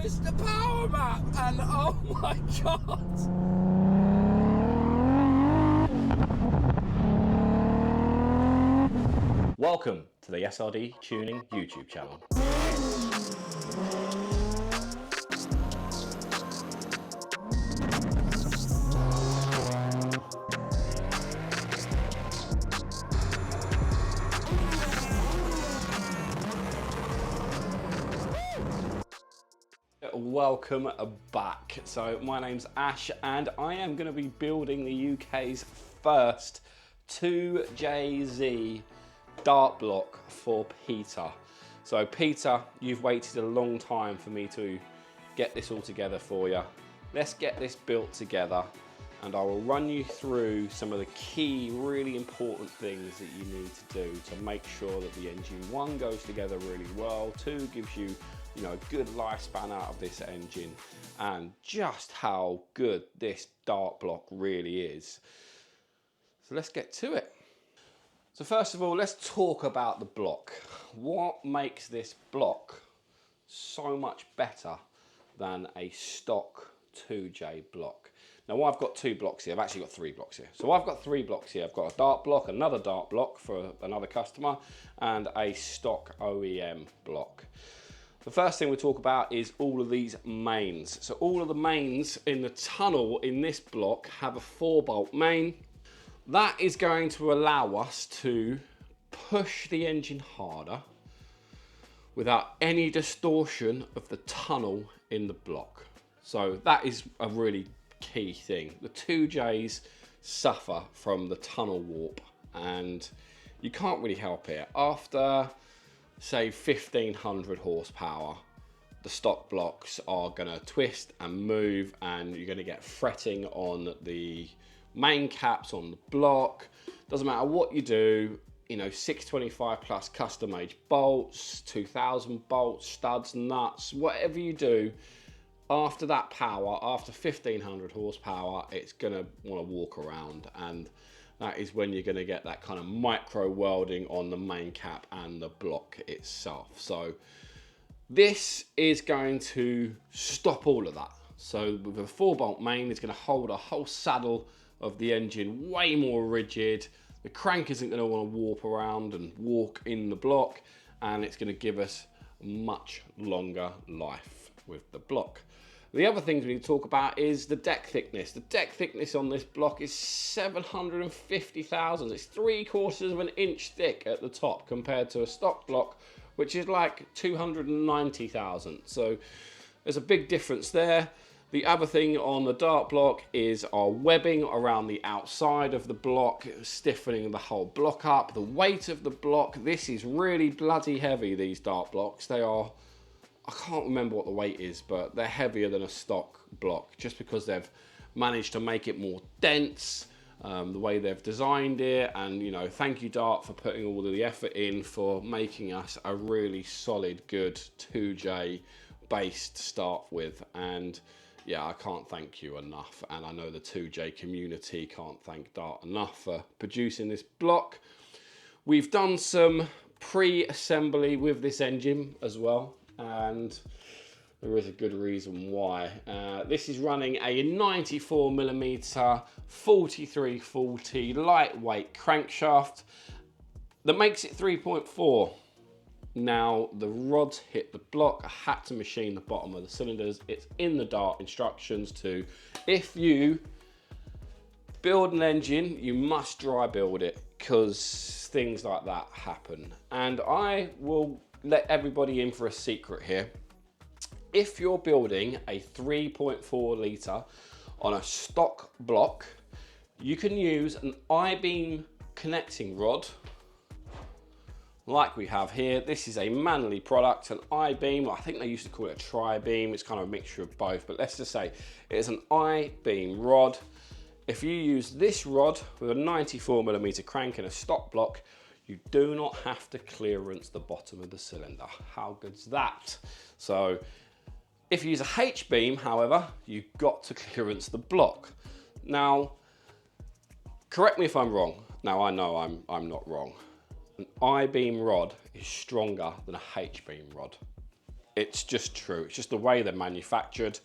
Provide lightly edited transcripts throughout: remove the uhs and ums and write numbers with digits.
it's the power map, and oh my god! Welcome to the SRD Tuning YouTube channel. Welcome back. So my name's Ash and I am going to be building the UK's first 2JZ dart block for Peter. So Peter, you've waited a long time for me to get this all together for you. Let's get this built together and I will run you through some of the key, really important things that you need to do to make sure that the engine, one, goes together really well, two, gives you a good lifespan out of this engine, and just how good this dart block really is. So let's get to it. So first of all, let's talk about the block. What makes this block so much better than a stock 2J block? Now I've got two blocks here. I've actually got three blocks here. So I've got three blocks here. I've got a dart block, another dart block for another customer, and a stock OEM block. The first thing we talk about is all of these mains. So all of the mains in the tunnel in this block have a 4-bolt main. That is going to allow us to push the engine harder without any distortion of the tunnel in the block. So that is a really key thing. The 2Js suffer from the tunnel warp and you can't really help it. After say 1500 horsepower, the stock blocks are going to twist and move and you're going to get fretting on the main caps on the block. Doesn't matter what you do, 625 plus custom age bolts, 2000 bolts, studs, nuts, whatever you do, after that power, after 1500 horsepower, it's going to want to walk around, and that is when you're going to get that kind of micro welding on the main cap and the block itself. So this is going to stop all of that. So with a 4-bolt main, it's going to hold a whole saddle of the engine way more rigid. The crank isn't going to want to warp around and walk in the block, and it's going to give us much longer life with the block. The other things we need to talk about is the deck thickness. The deck thickness on this block is 750 thousandths. It's 3/4 of an inch thick at the top compared to a stock block, which is like 290 thousandths. So there's a big difference there. The other thing on the dart block is our webbing around the outside of the block, stiffening the whole block up. The weight of the block, this is really bloody heavy, these dart blocks. They are, I can't remember what the weight is, but they're heavier than a stock block just because they've managed to make it more dense, the way they've designed it. And, thank you, Dart, for putting all of the effort in for making us a really solid, good 2J base to start with. And yeah, I can't thank you enough. And I know the 2J community can't thank Dart enough for producing this block. We've done some pre-assembly with this engine as well, and there is a good reason why. This is running a 94mm 4340 lightweight crankshaft that makes it 3.4. Now the rods hit the block. I had to machine the bottom of the cylinders. It's in the Dart instructions too. If you build an engine, you must dry build it because things like that happen. And I will let everybody in for a secret here. If you're building a 3.4 litre on a stock block, you can use an I-beam connecting rod like we have here. This is a Manly product, an I-beam. I think they used to call it a tri-beam. It's kind of a mixture of both, but let's just say it's an I-beam rod. If you use this rod with a 94mm crank in a stock block, you do not have to clearance the bottom of the cylinder. How good's that? So if you use a H-beam, however, you've got to clearance the block. Now, correct me if I'm wrong. Now I know I'm not wrong. An I-beam rod is stronger than a H-beam rod. It's just true. It's just the way they're manufactured.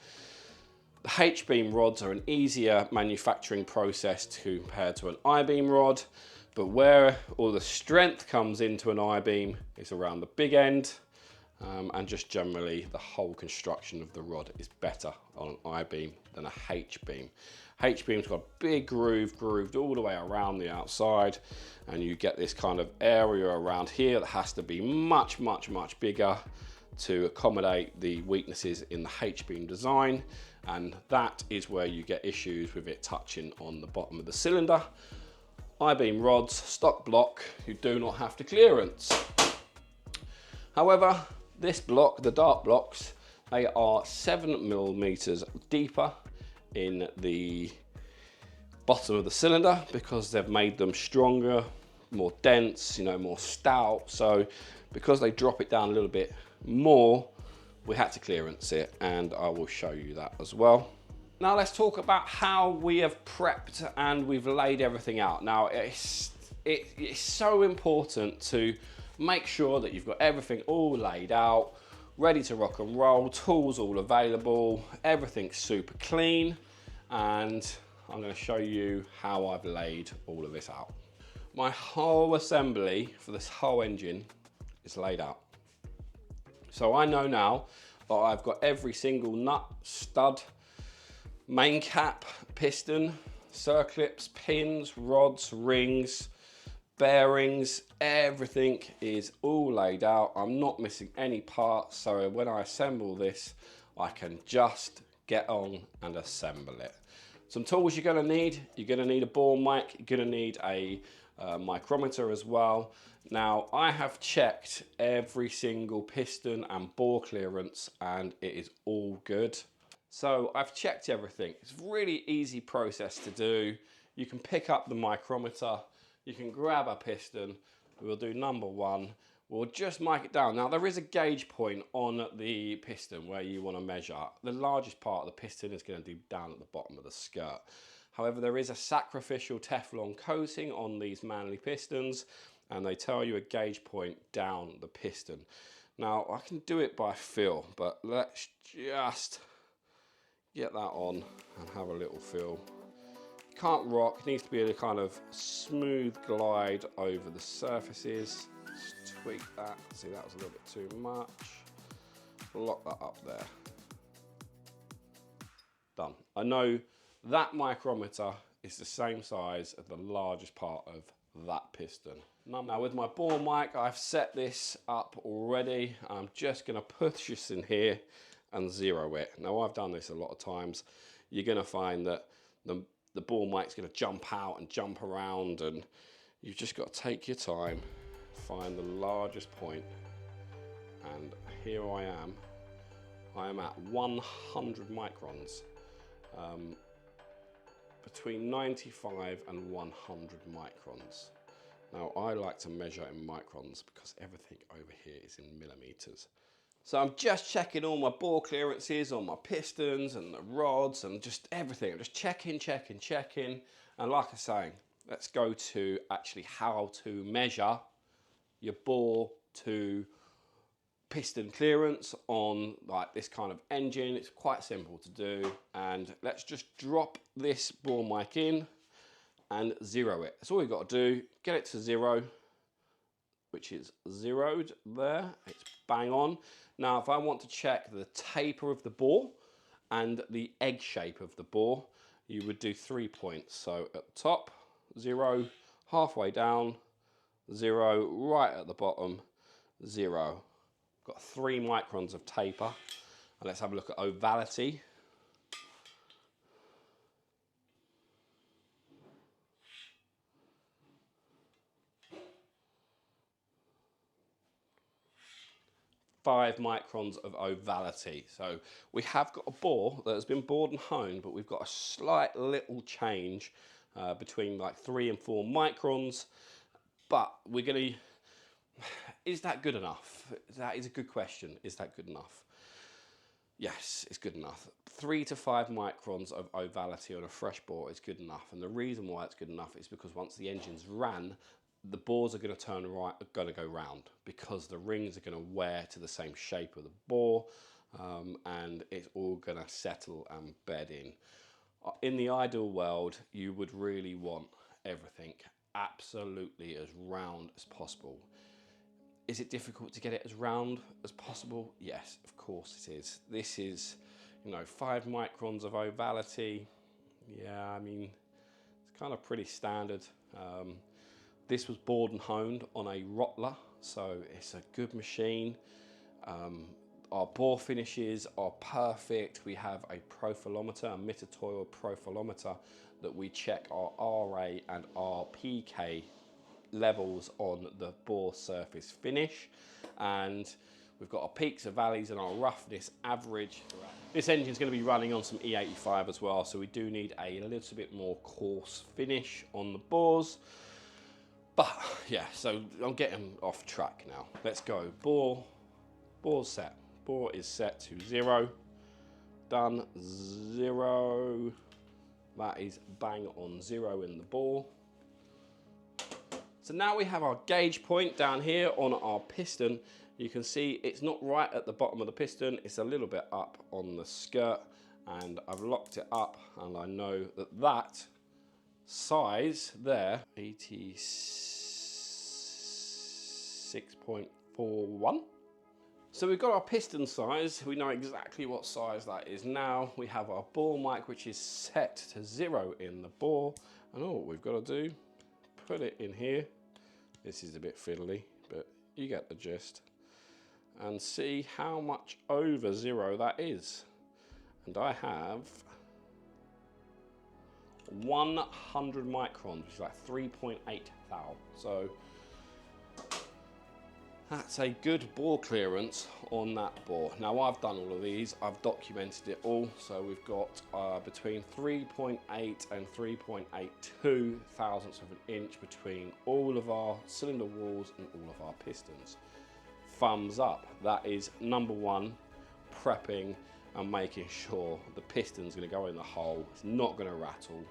The H-beam rods are an easier manufacturing process compared to an I-beam rod, but where all the strength comes into an I-beam is around the big end, and just generally the whole construction of the rod is better on an I-beam than a H-beam. H-beam's got a big groove, grooved all the way around the outside, and you get this kind of area around here that has to be much, much, much bigger to accommodate the weaknesses in the H-beam design, and that is where you get issues with it touching on the bottom of the cylinder. I-beam rods, stock block, you do not have to clearance. However, this block, the Dart blocks, they are 7mm deeper in the bottom of the cylinder because they've made them stronger, more dense, you know, more stout. So because they drop it down a little bit more, we had to clearance it, and I will show you that as well. Now let's talk about how we have prepped and we've laid everything out. Now it's so important to make sure that you've got everything all laid out, ready to rock and roll, tools all available, everything's super clean, and I'm going to show you how I've laid all of this out. My whole assembly for this whole engine is laid out. So I know now that I've got every single nut, stud, main cap, piston, circlips, pins, rods, rings, bearings, everything is all laid out. I'm not missing any parts, so when I assemble this, I can just get on and assemble it. Some tools you're going to need a ball mic, you're going to need a micrometer as well. Now I have checked every single piston and bore clearance and it is all good. So I've checked everything. It's a really easy process to do. You can pick up the micrometer, you can grab a piston, we'll do number 1. We'll just mic it down. Now there is a gauge point on the piston where you want to measure. The largest part of the piston is going to be down at the bottom of the skirt. However, there is a sacrificial Teflon coating on these Manley pistons, and they tell you a gauge point down the piston. Now I can do it by feel, but let's just get that on and have a little feel. Can't rock, it needs to be a kind of smooth glide over the surfaces. Just tweak that. See, that was a little bit too much. Lock that up there. Done. I know that micrometer is the same size as the largest part of that piston. Now with my bore mic, I've set this up already. I'm just going to push this in here and zero it. Now I've done this a lot of times. You're going to find that the bore mic's going to jump out and jump around, and you've just got to take your time, find the largest point, and here I am at 100 microns, between 95 and 100 microns. Now I like to measure in microns because everything over here is in millimeters. So I'm just checking all my bore clearances on my pistons and the rods and just everything. I'm just checking. And like I say, let's go to actually how to measure your bore to piston clearance on like this kind of engine. It's quite simple to do. And let's just drop this bore mic in and zero it. That's all we've got to do. Get it to 0, which is zeroed there. It's bang on. Now, if I want to check the taper of the bore and the egg shape of the bore, you would do 3 points. So at the top, 0, halfway down, 0, right at the bottom, 0. Got 3 microns of taper. And let's have a look at ovality. Five microns of ovality. So we have got a bore that has been bored and honed, but we've got a slight little change between like 3 and 4 microns. But we're going to, is that good enough? That is a good question. Is that good enough? Yes, it's good enough. 3 to 5 microns of ovality on a fresh bore is good enough. And the reason why it's good enough is because once the engine's ran, the bores are going to turn right, are going to go round, because the rings are going to wear to the same shape of the bore, and it's all going to settle and bed in. In the ideal world, you would really want everything absolutely as round as possible. Is it difficult to get it as round as possible? Yes, of course it is. This is, you know, 5 microns of ovality. Yeah, I mean, it's kind of pretty standard. This was bored and honed on a Rottler, so it's a good machine. Our bore finishes are perfect. We have a profilometer, a Mitutoyo profilometer, that we check our RA and our PK levels on the bore surface finish, and we've got our peaks and valleys and our roughness average. This engine is going to be running on some E85 as well, so we do need a little bit more coarse finish on the bores. But yeah, so I'm getting off track now. Let's go. Bore's set. Bore is set to 0. Done. 0. That is bang on 0 in the bore. So now we have our gauge point down here on our piston. You can see it's not right at the bottom of the piston, it's a little bit up on the skirt, and I've locked it up, and I know that that size there, 86.41. So we've got our piston size, we know exactly what size that is now. We have our bore mic, which is set to 0 in the bore, and all we've got to do, put it in here. This is a bit fiddly, but you get the gist. And see how much over 0 that is. And I have 100 microns, which is like 3.8 thou. So that's a good bore clearance on that bore. Now I've done all of these, I've documented it all. So we've got between 3.8 and 3.82 thousandths of an inch between all of our cylinder walls and all of our pistons. Thumbs up. That is number 1, prepping and making sure the piston's going to go in the hole, it's not going to rattle,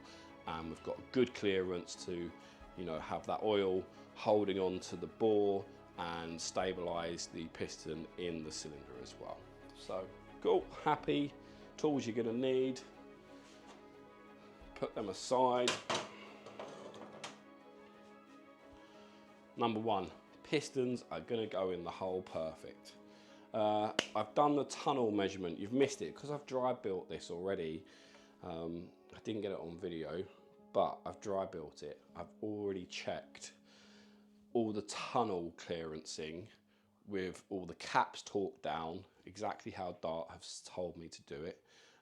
and we've got good clearance to, you know, have that oil holding on to the bore and stabilize the piston in the cylinder as well. So cool, happy. Tools you're going to need, put them aside. Number 1, pistons are going to go in the hole perfect. I've done the tunnel measurement. You've missed it because I've dry built this already. I didn't get it on video, but I've dry built it. I've already checked all the tunnel clearancing with all the caps torqued down, exactly how Dart has told me to do it.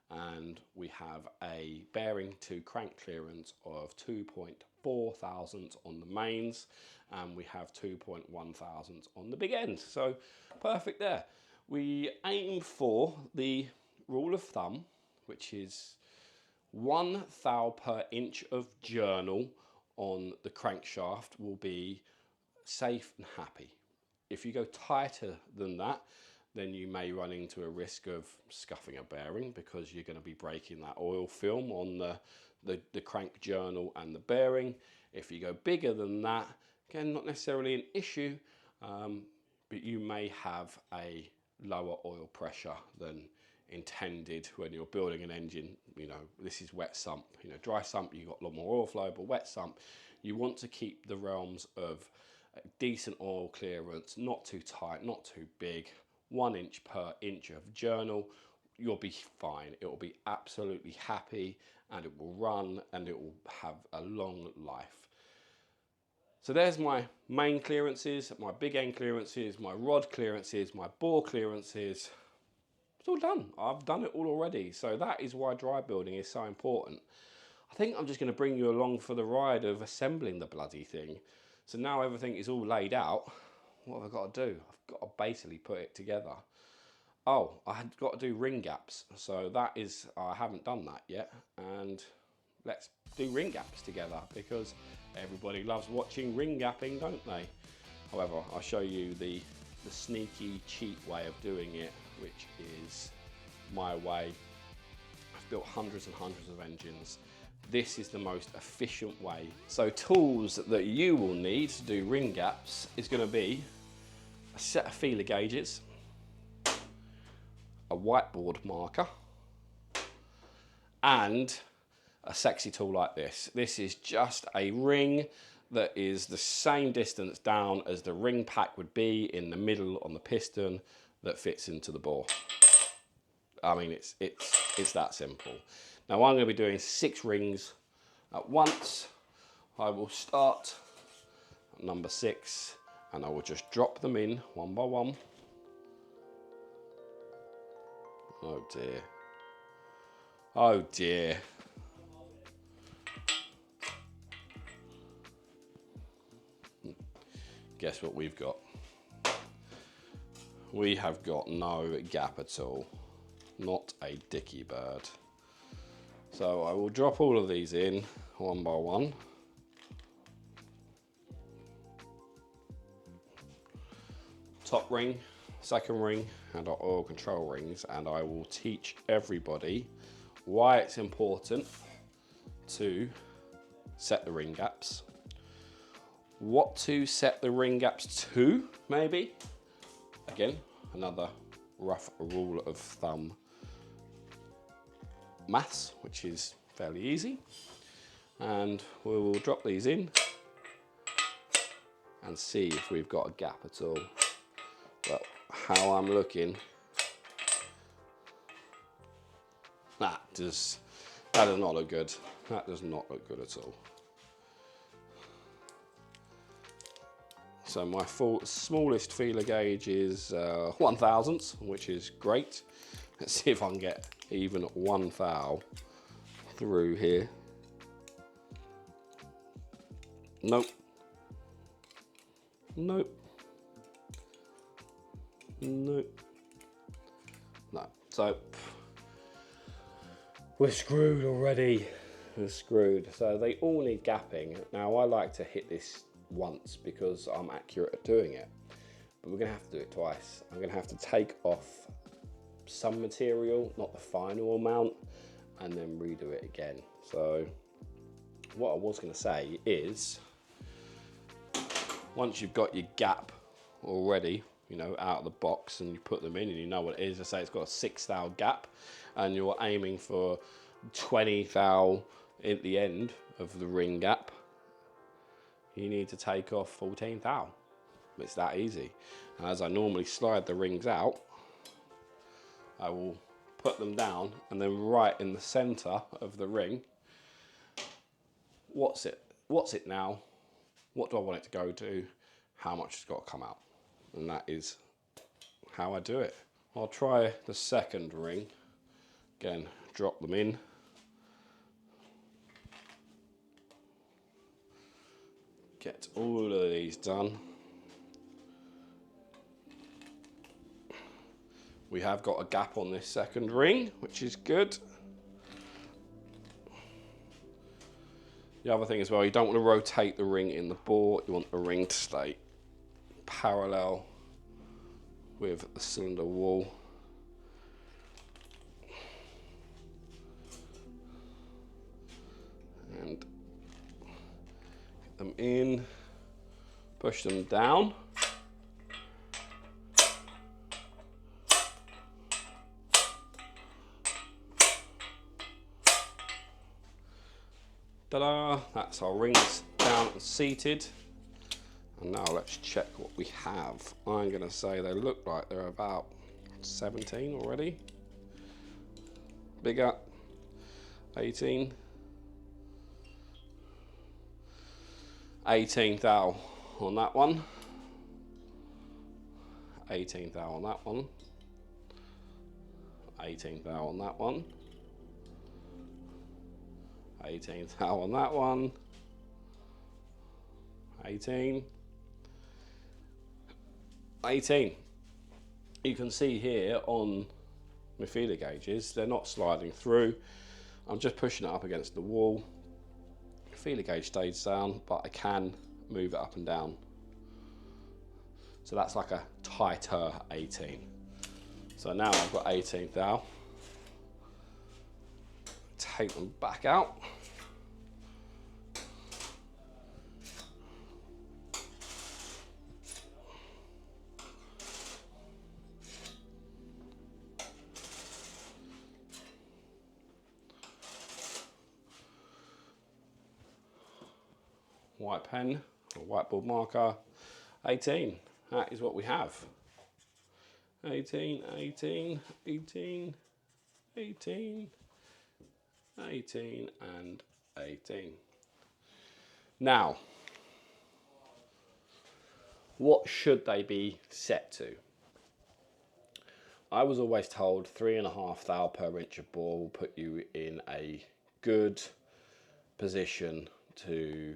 And we have a bearing to crank clearance of 2.4 thousandths on the mains, and we have 2.1 thousandths on the big end. So perfect there. We aim for the rule of thumb, which is 1 thou per inch of journal on the crankshaft will be safe and happy. If you go tighter than that, then you may run into a risk of scuffing a bearing, because you're going to be breaking that oil film on the crank journal and the bearing. If you go bigger than that, again, not necessarily an issue, but you may have a lower oil pressure than intended when you're building an engine. You know, this is wet sump. You know, dry sump, you've got a lot more oil flow, but wet sump, you want to keep the realms of decent oil clearance, not too tight, not too big. 1 inch per inch of journal, you'll be fine. It will be absolutely happy, and it will run, and it will have a long life. So there's my main clearances, my big end clearances, my rod clearances, my bore clearances. It's all done. I've done it all already. So that is why dry building is so important. I think I'm just going to bring you along for the ride of assembling the bloody thing. So now everything is all laid out. What have I got to do? I've got to basically put it together. Oh, I had got to do ring gaps. So that is, I haven't done that yet. And let's do ring gaps together, because everybody loves watching ring gapping, don't they? However, I'll show you the sneaky, cheap way of doing it, which is my way. I've built hundreds and hundreds of engines. this is the most efficient way. So tools that you will need to do ring gaps is going to be a set of feeler gauges, a whiteboard marker, and a sexy tool like this. This is just a ring that is the same distance down as the ring pack would be in the middle on the piston that fits into the bore. I mean, it's that simple. Now I'm going to be doing 6 rings at once. I will start at number 6 and I will just drop them in one by one. Oh dear. Oh dear. Guess what we've got? We have got no gap at all. Not a dicky bird. So I will drop all of these in one by one. Top ring, second ring, and our oil control rings, and I will teach everybody why it's important to set the ring gaps, what to set the ring gaps to, maybe. Again, another rough rule of thumb maths, which is fairly easy. And we will drop these in and see if we've got a gap at all. But how I'm looking, that does not look good. That does not look good at all. So my smallest feeler gauge is 1/1000, which is great. Let's see if I can get even 1 thou through here. Nope. Nope. Nope. No. So we're screwed already. We're screwed. So they all need gapping. Now I like to hit this once because I'm accurate at doing it, but we're gonna have to do it twice. I'm gonna have to take off some material, not the final amount, and then redo it again. So what I was gonna say is, once you've got your gap already, you know, out of the box, and you put them in and you know what it is, I say it's got a 6 thou gap and you're aiming for 20 thou at the end of the ring gap, you need to take off 14 thou. It's that easy. And as I normally slide the rings out, I will put them down, and then right in the center of the ring, what's it now? What do I want it to go to? How much has got to come out? And that is how I do it. I'll try the second ring. Again, drop them in. Get all of these done. We have got a gap on this second ring, which is good. The other thing as well, you don't want to rotate the ring in the bore. You want the ring to stay parallel with the cylinder wall. And get them in, push them down. Ta-da! That's our rings down and seated. And now let's check what we have. I'm going to say they look like they're about 17 already. Bigger, 18. 18 thou on that one. 18 thou on that one. 18 thou on that one. 18 thou on that one. 18. 18. You can see here on my feeler gauges, they're not sliding through. I'm just pushing it up against the wall. Feeler gauge stays down, but I can move it up and down. So that's like a tighter 18. So now I've got 18 thou. Take them back out. white pen or whiteboard marker, 18. That is what we have. 18, 18, 18, 18, 18, and 18. Now, what should they be set to? I was always told 3.5 thou per inch of bore will put you in a good position to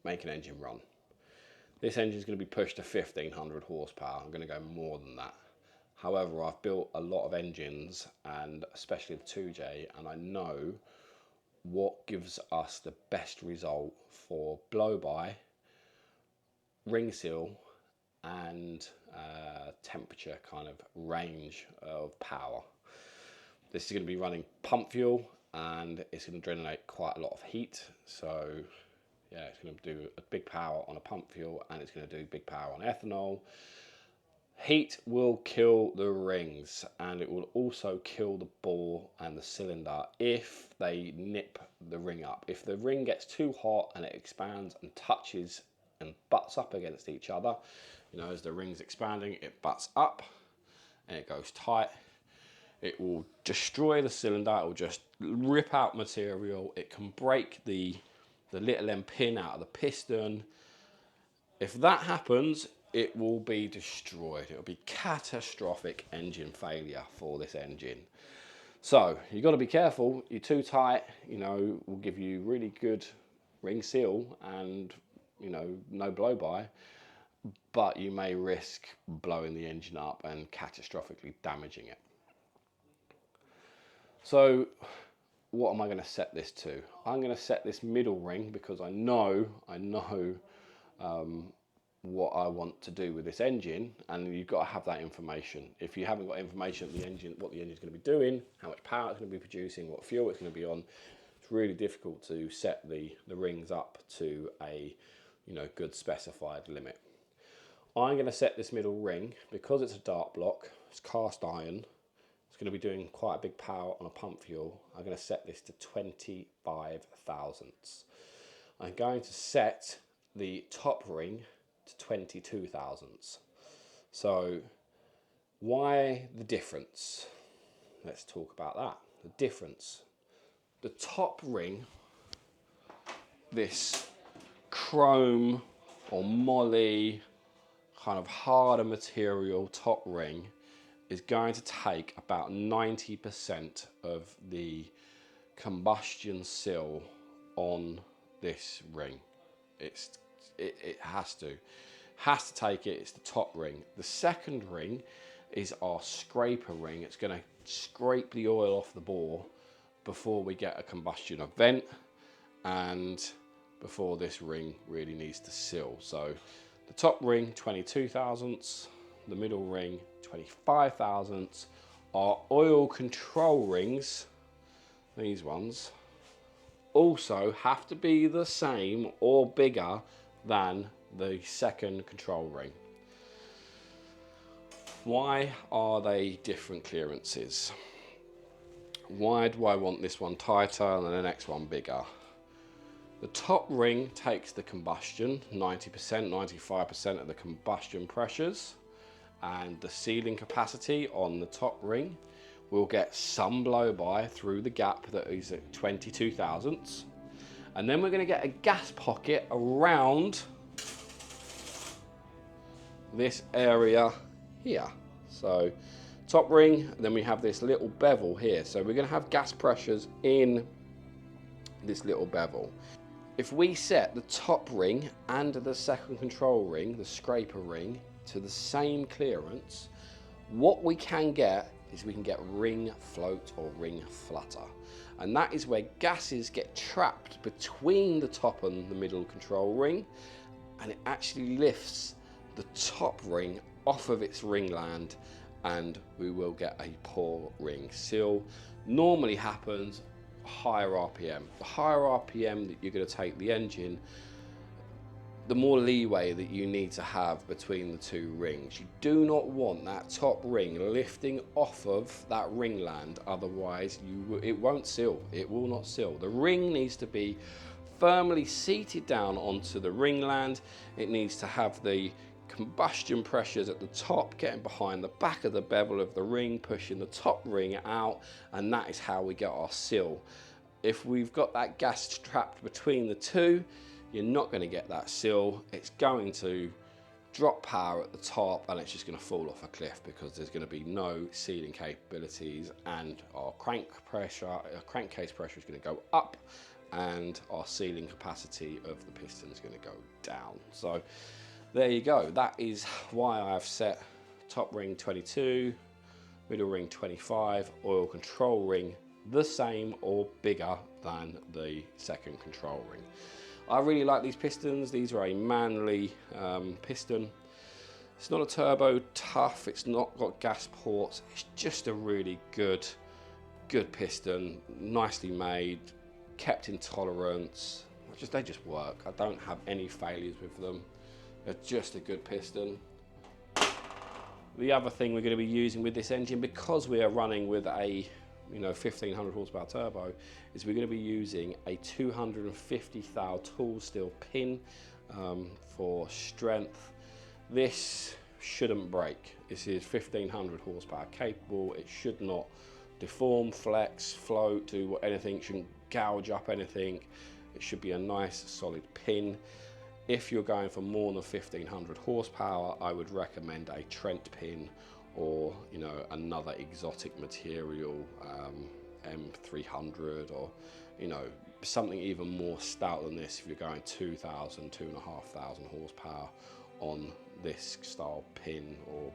make an engine run. This engine is going to be pushed to 1500 horsepower. I'm going to go more than that. However, I've built a lot of engines, and especially the 2J, and I know what gives us the best result for blow-by, ring seal, and temperature kind of range of power. This is going to be running pump fuel, and it's going to generate quite a lot of heat. So yeah, it's going to do a big power on a pump fuel, and it's going to do big power on ethanol. Heat will kill the rings, and it will also kill the bore and the cylinder if they nip the ring up. If the ring gets too hot and it expands and touches and butts up against each other, you know, as the ring's expanding, it butts up and it goes tight. It will destroy the cylinder. It will just rip out material. It can break the little end pin out of the piston. If that happens, it will be destroyed. It will be catastrophic engine failure for this engine. So you've got to be careful. You're too tight, you know, will give you really good ring seal and, you know, no blow-by, but you may risk blowing the engine up and catastrophically damaging it. So what am I going to set this to? I'm going to set this middle ring because I know what I want to do with this engine, and you've got to have that information. If you haven't got information of the engine, what the engine's going to be doing, how much power it's going to be producing, what fuel it's going to be on, it's really difficult to set the rings up to a, you know, good specified limit. I'm going to set this middle ring because it's a Dart block, it's cast iron, it's going to be doing quite a big power on a pump fuel. I'm going to set this to 25 thousandths. I'm going to set the top ring to 22 thousandths. So why the difference? Let's talk about that. The difference. The top ring, this chrome or moly kind of harder material top ring, is going to take about 90% of the combustion seal on this ring. It has to take it. It's the top ring. The second ring is our scraper ring. It's going to scrape the oil off the bore before we get a combustion event and before this ring really needs to seal. So the top ring 22 thousandths, the middle ring 25 thousandths. Our oil control rings, these ones, also have to be the same or bigger than the second control ring. Why are they different clearances? Why do I want this one tighter and the next one bigger? The top ring takes the combustion, 90%, 95% of the combustion pressures, and the sealing capacity on the top ring will get some blow-by through the gap that is at 22 thousandths. And then we're going to get a gas pocket around this area here. So top ring, then we have this little bevel here. So we're going to have gas pressures in this little bevel. If we set the top ring and the second control ring, the scraper ring, to the same clearance, what we can get is we can get ring float or ring flutter. And that is where gases get trapped between the top and the middle control ring, and it actually lifts the top ring off of its ringland, and we will get a poor ring seal. Normally happens higher RPM. The higher RPM that you're going to take the engine, the more leeway that you need to have between the two rings. You do not want that top ring lifting off of that ringland, otherwise it won't seal. It will not seal. The ring needs to be firmly seated down onto the ringland. It needs to have the combustion pressures at the top, getting behind the back of the bevel of the ring, pushing the top ring out, and that is how we get our seal. If we've got that gas trapped between the two, you're not going to get that seal. It's going to drop power at the top and it's just going to fall off a cliff because there's going to be no sealing capabilities, and our crankcase pressure is going to go up and our sealing capacity of the piston is going to go down. So there you go. That is why I've set top ring 22, middle ring 25, oil control ring the same or bigger than the second control ring. I really like these pistons. These are a Manly piston. It's not a turbo tough, it's not got gas ports, it's just a really good piston, nicely made, kept in tolerance. They just work. I don't have any failures with them. They're just a good piston. The other thing we're going to be using with this engine, because we are running with a 1500 horsepower turbo, is we're going to be using a 250 thou tool steel pin for strength. This shouldn't break. This is 1500 horsepower capable. It should not deform, flex, float, do anything. It shouldn't gouge up anything. It should be a nice solid pin. If you're going for more than 1500 horsepower, I would recommend a Trent pin, or another exotic material, M300, or something even more stout than this if you're going 2,000, 2,500 horsepower on this style pin, or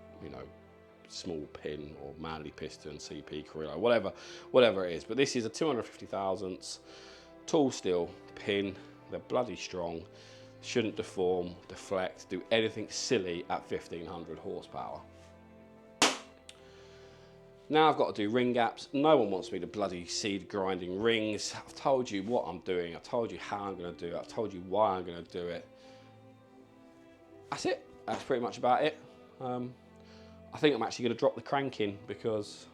small pin, or Manly piston, CP, Carrillo, whatever it is. But this is a 250 thousandths tool steel pin. They're bloody strong, shouldn't deform, deflect, do anything silly at 1500 horsepower. Now I've got to do ring gaps. No one wants me to bloody seed grinding rings. I've told you what I'm doing. I've told you how I'm going to do it. I've told you why I'm going to do it. That's it. That's pretty much about it. I think I'm actually going to drop the crank in, because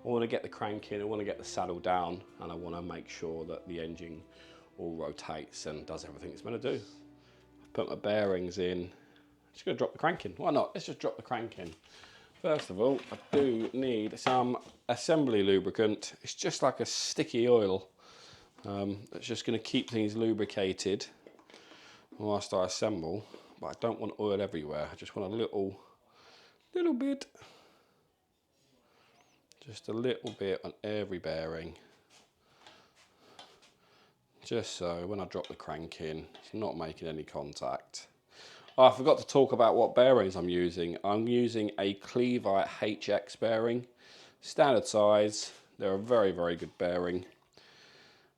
I want to get the crank in, I want to get the saddle down, and I want to make sure that the engine all rotates and does everything it's meant to do. I've put my bearings in. I'm just going to drop the crank in. Why not? Let's just drop the crank in. First of all, I do need some assembly lubricant. It's just like a sticky oil. It's just going to keep things lubricated whilst I assemble, but I don't want oil everywhere. I just want a little bit, just a little bit on every bearing, just so when I drop the crank in, it's not making any contact. Oh, I forgot to talk about what bearings I'm using. I'm using a Cleveite HX bearing, standard size. They're a very, very good bearing.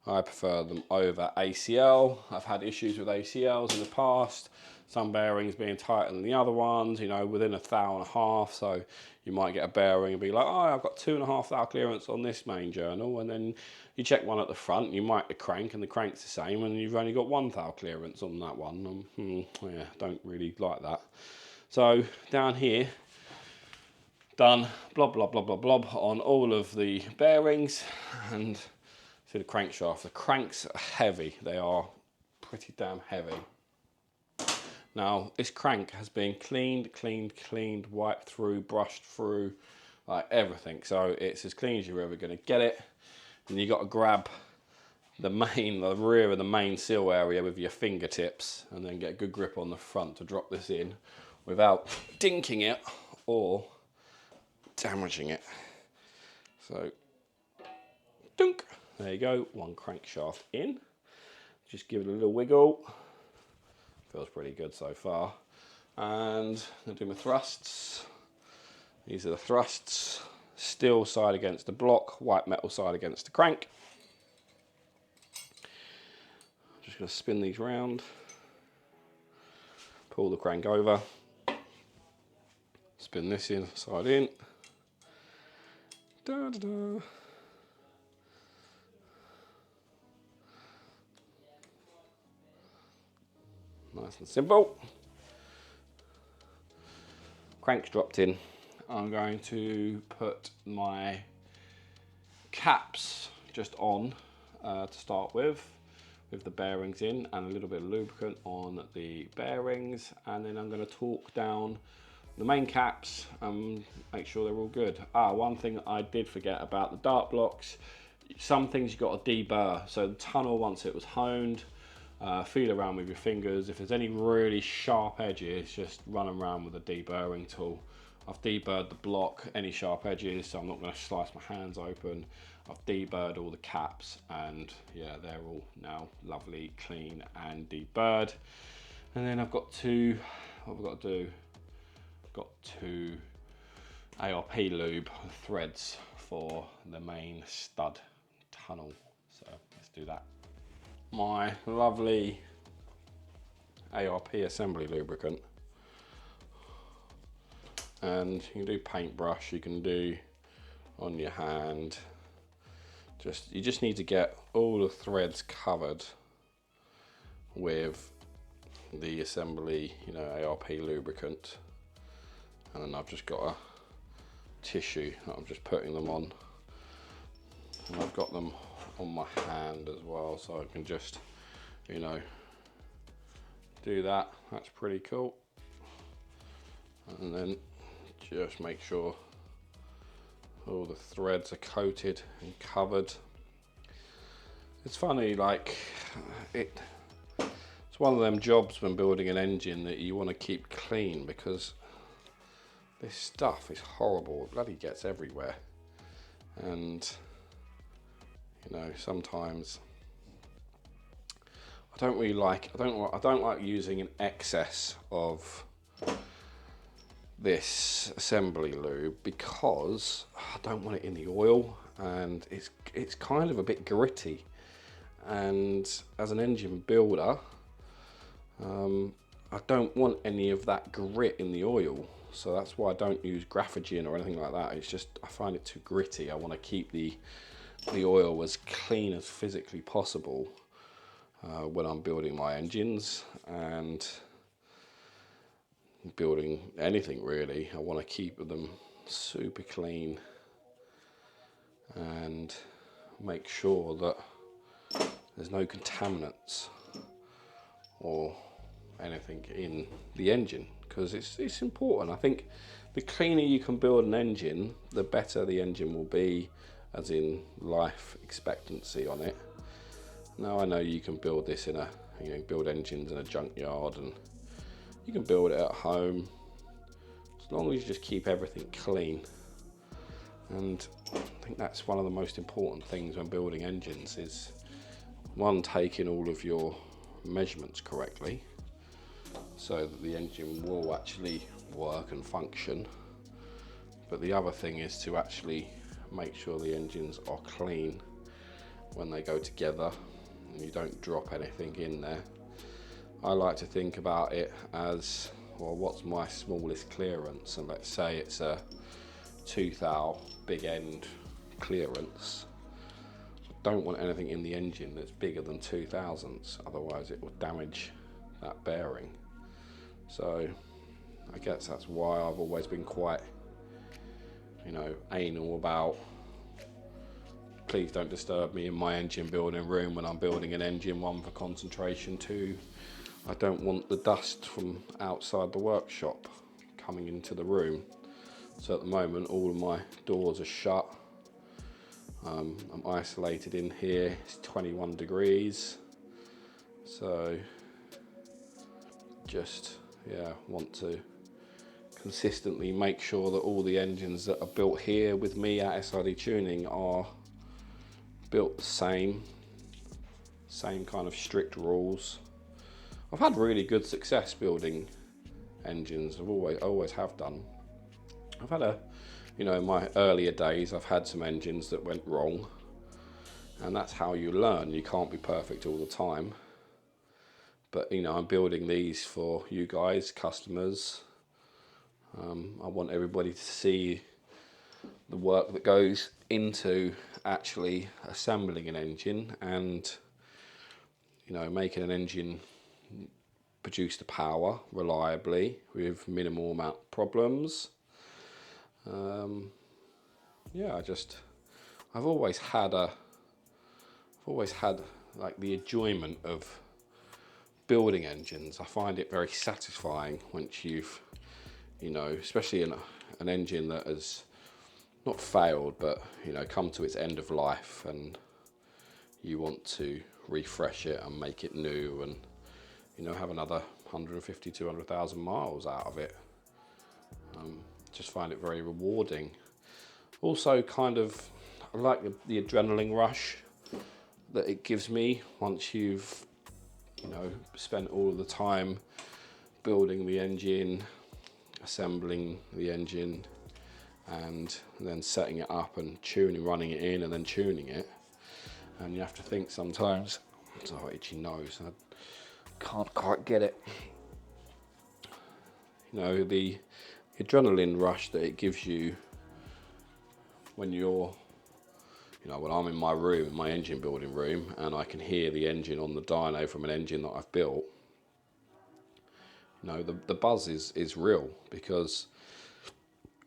I prefer them over ACL. I've had issues with ACLs in the past. Some bearings being tighter than the other ones, within 1.5 thou. So you might get a bearing and be like, oh, I've got 2.5 thou clearance on this main journal. And then you check one at the front, you mic the crank, and the crank's the same, and you've only got 1 thou clearance on that one. Yeah, don't really like that. So down here, done blob, blob, blob, blob, blob on all of the bearings. And see the crankshaft. The cranks are heavy. They are pretty damn heavy. Now, this crank has been cleaned, wiped through, brushed through, like everything. So it's as clean as you're ever going to get it. And you got to grab the rear of the main seal area with your fingertips, and then get a good grip on the front to drop this in without dinking it or damaging it. So, dunk. There you go, one crankshaft in. Just give it a little wiggle. Feels pretty good so far. And I'm going to do my thrusts. These are the thrusts. Steel side against the block, white metal side against the crank. Just going to spin these round. Pull the crank over. Spin this side in. Da, da, da. Nice and simple. Crank's dropped in. I'm going to put my caps just on to start with with the bearings in and a little bit of lubricant on the bearings, and then I'm going to torque down the main caps and make sure they're all good. One thing I did forget about the dart blocks, some things you've got to deburr. So the tunnel, once it was honed, feel around with your fingers. If there's any really sharp edges, just run around with a deburring tool. I've deburred the block, any sharp edges, so I'm not going to slice my hands open. I've deburred all the caps, and yeah, they're all now lovely, clean and deburred. And then I've got to, what have I got to do? Got to ARP lube threads for the main stud tunnel. So let's do that. My lovely ARP assembly lubricant. And you can do paintbrush, you can do on your hand. You just need to get all the threads covered with the assembly, ARP lubricant. And then I've just got a tissue that I'm just putting them on. And I've got them on my hand as well, so I can just, do that. That's pretty cool. And then just make sure all the threads are coated and covered. It's funny, like it's one of them jobs when building an engine that you want to keep clean, because this stuff is horrible. It bloody gets everywhere, and sometimes I don't like using an excess of this assembly lube, because I don't want it in the oil, and it's kind of a bit gritty, and as an engine builder, I don't want any of that grit in the oil, so that's why I don't use graphogen or anything like that. It's just, I find it too gritty. I want to keep the oil as clean as physically possible when I'm building my engines and building anything really. I want to keep them super clean and make sure that there's no contaminants or anything in the engine, because it's important. I think the cleaner you can build an engine, the better the engine will be, as in life expectancy on it. Now I know you can build this in build engines in a junkyard, and you can build it at home, as long as you just keep everything clean. And I think that's one of the most important things when building engines, is one, taking all of your measurements correctly so that the engine will actually work and function. But the other thing is to actually make sure the engines are clean when they go together and you don't drop anything in there. I like to think about it as, well, what's my smallest clearance? And let's say it's a 2 thou big end clearance. I don't want anything in the engine that's bigger than 2 thousandths, otherwise it will damage that bearing. So I guess that's why I've always been quite, anal about, please don't disturb me in my engine building room when I'm building an engine. 1, for concentration. 2, I don't want the dust from outside the workshop coming into the room. So at the moment all of my doors are shut. I'm isolated in here. It's 21 degrees. So just, want to consistently make sure that all the engines that are built here with me at SRD Tuning are built the same kind of strict rules. I've had really good success building engines. I always have done. I've had in my earlier days, I've had some engines that went wrong, and that's how you learn. You can't be perfect all the time. But I'm building these for you guys, customers. I want everybody to see the work that goes into actually assembling an engine and making an engine produce the power reliably with minimal amount of problems. I've always had like the enjoyment of building engines. I find it very satisfying once you've, you know, especially in an engine that has not failed, but, you know, come to its end of life, and you want to refresh it and make it new and, you know, have another 150, 200,000 miles out of it. Just find it very rewarding. Also, kind of, I like the adrenaline rush that it gives me once you've, you know, spent all of the time building the engine, assembling the engine, and then setting it up and running it in and then tuning it. And you have to think sometimes, oh, itchy nose, I can't quite get it. You know, the adrenaline rush that it gives you when you're, you know, when I'm in my room, in my engine building room, and I can hear the engine on the dyno from an engine that I've built, you know, the buzz is real, because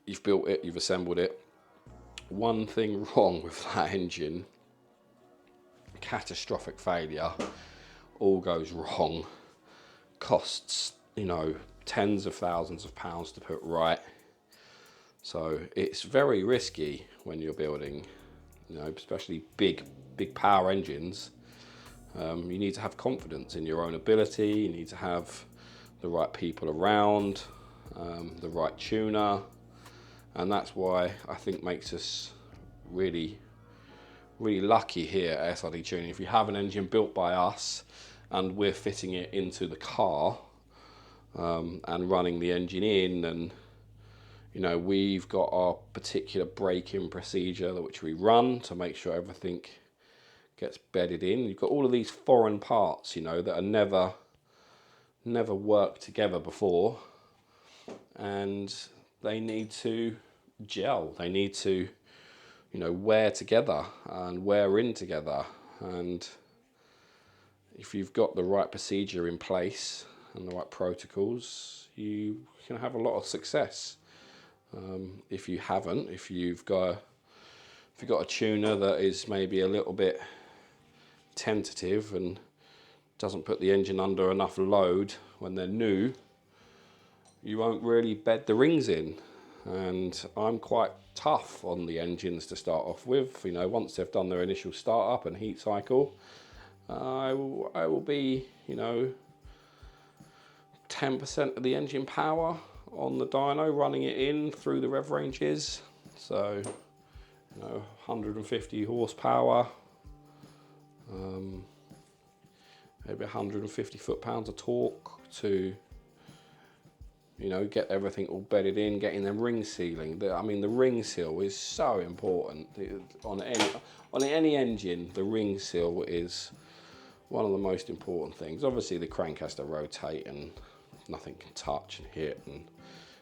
you've built it, you've assembled it. One thing wrong with that engine, catastrophic failure, all goes wrong, costs, you know, tens of thousands of pounds to put right. So it's very risky when you're building, you know, especially big power engines. You need to have confidence in your own ability. You need to have the right people around, the right tuner, and that's why I think makes us really lucky here at SRD Tuning. If you have an engine built by us and we're fitting it into the car and running the engine in, and, you know, we've got our particular braking procedure which we run to make sure everything gets bedded in. You've got all of these foreign parts, you know, that are never worked together before, and they need to gel. They need to, you know, wear together and wear in together. And if you've got the right procedure in place and the right protocols, you can have a lot of success. If you haven't, if you've got a tuner that is maybe a little bit tentative and doesn't put the engine under enough load when they're new, you won't really bed the rings in. And I'm quite tough on the engines to start off with. You know, once they've done their initial startup and heat cycle, I will be, you know, 10% of the engine power on the dyno, running it in through the rev ranges. So, you know, 150 horsepower, maybe 150 foot-pounds of torque to, you know, get everything all bedded in, getting the ring sealing. I mean, the ring seal is so important. On any engine, the ring seal is one of the most important things. Obviously, the crank has to rotate and nothing can touch and hit, and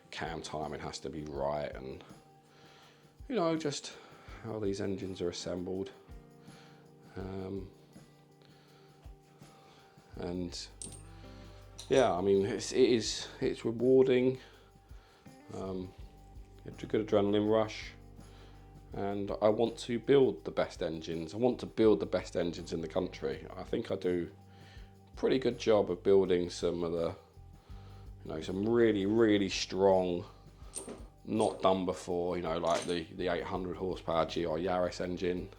cam timing has to be right, and, you know, just how these engines are assembled. And yeah, I mean, it's rewarding. It's a good adrenaline rush, and I want to build the best engines. I want to build the best engines in the country. I think I do a pretty good job of building some of the, you know, some really strong, not done before, you know, like the 800 horsepower GR Yaris engine.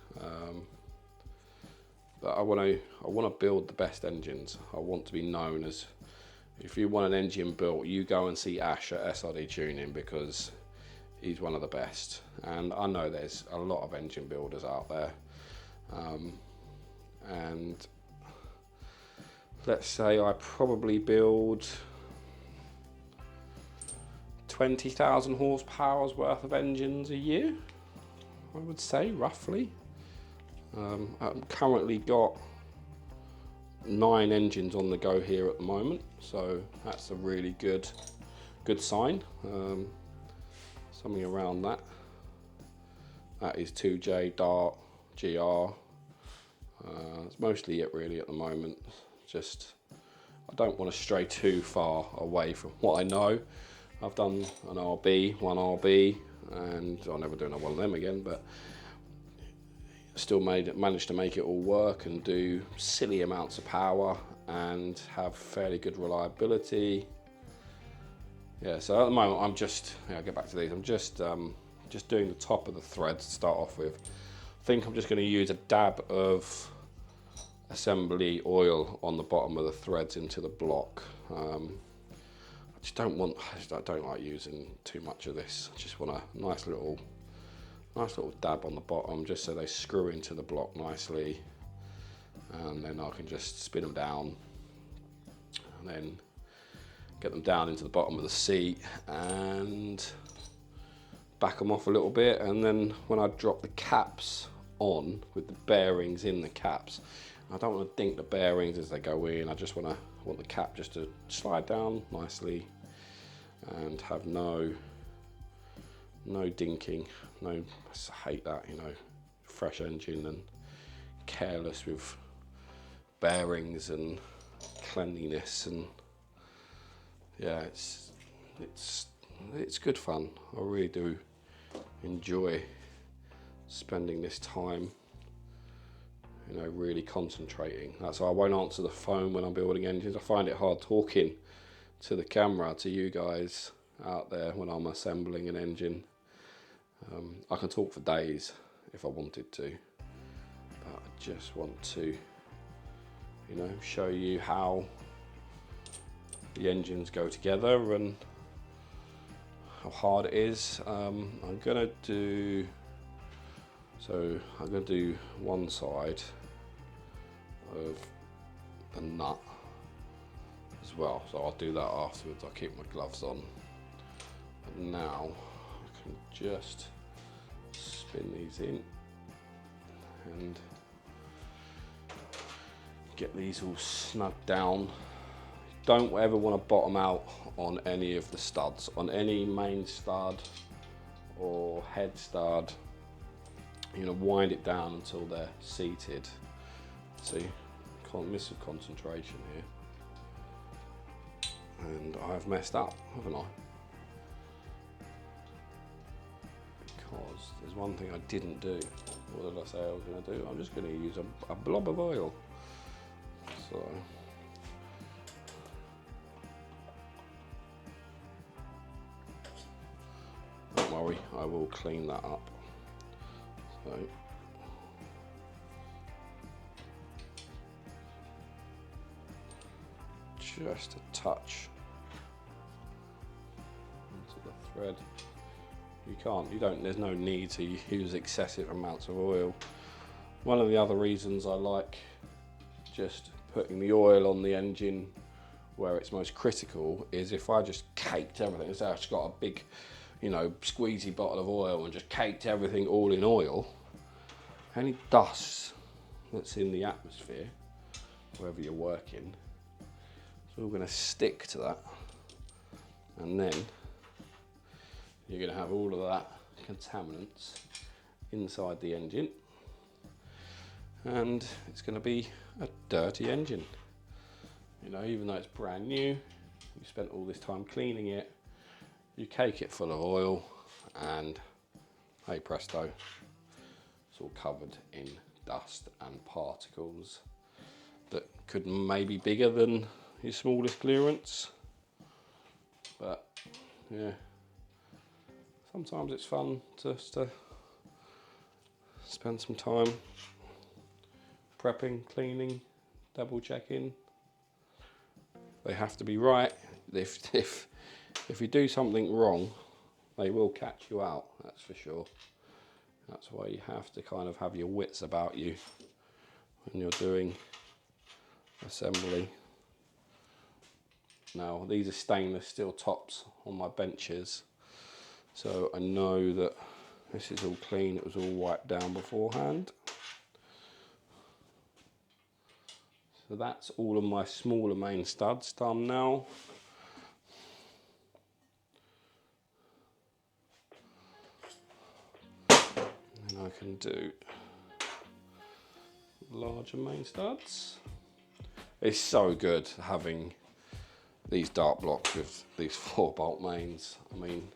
But I want to build the best engines. I want to be known as, if you want an engine built, you go and see Ash at SRD Tuning, because he's one of the best. And I know there's a lot of engine builders out there. And let's say I probably build 20,000 horsepower's worth of engines a year, I would say, roughly. I've currently got 9 engines on the go here at the moment, so that's a really good sign. Something around that. That is 2J, Dart, GR. It's mostly it really at the moment. Just, I don't want to stray too far away from what I know. I've done an RB, one RB, and I'll never do another one of them again, but still managed to make it all work and do silly amounts of power and have fairly good reliability. Yeah, so at the moment I'm just, I'll get back to these, I'm just doing the top of the thread to start off with. I think I'm just going to use a dab of assembly oil on the bottom of the threads into the block. I don't like using too much of this. I just want a nice little dab on the bottom, just so they screw into the block nicely, and then I can just spin them down and then get them down into the bottom of the seat and back them off a little bit. And then when I drop the caps on with the bearings in the caps, I don't want to dink the bearings as they go in. I just want the cap just to slide down nicely and have no dinking. No, I hate that, you know, fresh engine and careless with bearings and cleanliness, and yeah, it's good fun. I really do enjoy spending this time, you know, really concentrating. That's why I won't answer the phone when I'm building engines. I find it hard talking to the camera, to you guys out there when I'm assembling an engine. I can talk for days if I wanted to, but I just want to, you know, show you how the engines go together and how hard it is. I'm gonna do one side of the nut as well, so I'll do that afterwards. I'll keep my gloves on, but now I can just spin these in and get these all snugged down. Don't ever want to bottom out on any of the studs, on any main stud or head stud. You know, wind it down until they're seated. See, can't miss with concentration here. And I've messed up, haven't I? Because there's one thing I didn't do. What did I say I was going to do? I'm just going to use a blob of oil. So don't worry, I will clean that up. So just a touch into the thread. There's no need to use excessive amounts of oil. One of the other reasons I like just putting the oil on the engine where it's most critical is if I just caked everything, so I've just got a big, you know, squeezy bottle of oil and just caked everything all in oil, any dust that's in the atmosphere, wherever you're working, it's all going to stick to that, and then you're going to have all of that contaminants inside the engine, and it's going to be a dirty engine. You know, even though it's brand new, you spent all this time cleaning it, you cake it full of oil, and hey presto, it's all covered in dust and particles that could maybe be bigger than your smallest clearance. But yeah, sometimes it's fun just to spend some time prepping, cleaning, double checking. They have to be right. If you do something wrong, they will catch you out, that's for sure. That's why you have to kind of have your wits about you when you're doing assembly. Now, these are stainless steel tops on my benches, so I know that this is all clean. It was all wiped down beforehand. So that's all of my smaller main studs done now. And I can do larger main studs. It's so good having these dart blocks with these 4-bolt mains. I mean,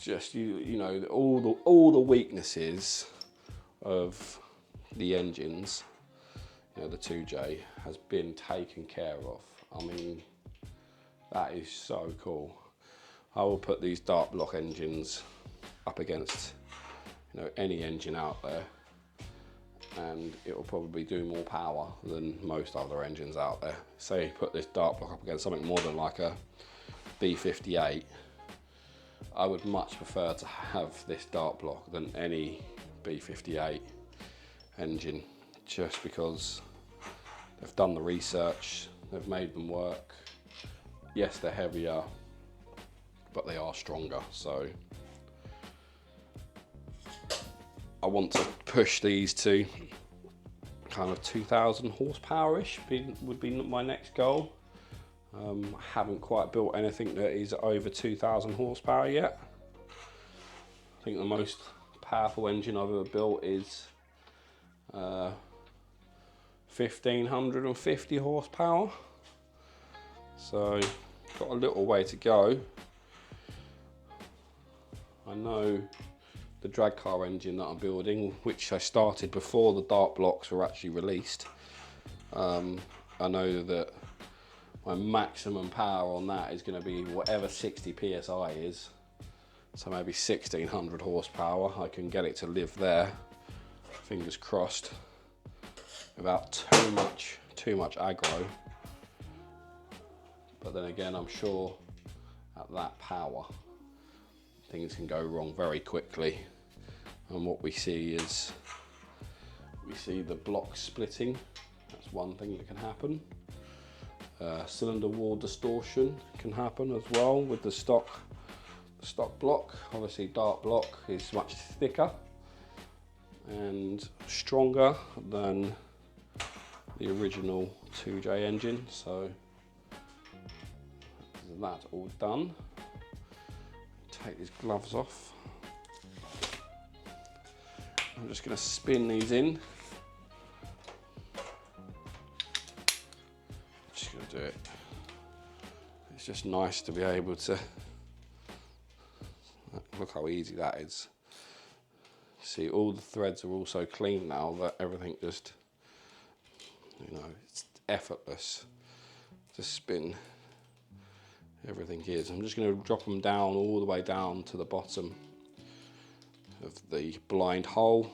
just you know, all the weaknesses of the engines, you know, the 2J, has been taken care of. I mean, that is so cool. I will put these Dart block engines up against, you know, any engine out there, and it will probably do more power than most other engines out there. Say you put this Dart block up against something more than like a B58, I would much prefer to have this Dart block than any B58 engine, just because they've done the research, they've made them work. Yes, they're heavier, but they are stronger. So I want to push these to kind of 2,000 horsepower-ish would be my next goal. I haven't quite built anything that is over 2,000 horsepower yet. I think the most powerful engine I've ever built is 1,550 horsepower. So got a little way to go. I know the drag car engine that I'm building, which I started before the Dart blocks were actually released. I know that my maximum power on that is going to be whatever 60 psi is, so maybe 1,600 horsepower. I can get it to live there, fingers crossed, without too much aggro. But then again, I'm sure at that power things can go wrong very quickly, and what we see is the block splitting. That's one thing that can happen. Cylinder wall distortion can happen as well with the stock block. Obviously Dart block is much thicker and stronger than the original 2J engine, so that's all done. Take these gloves off. I'm just going to spin these in. Just going to do it. It's just nice to be able to look how easy that is. See, all the threads are all so clean now that everything just, you know, it's effortless to spin. Everything is. I'm just going to drop them down all the way down to the bottom of the blind hole,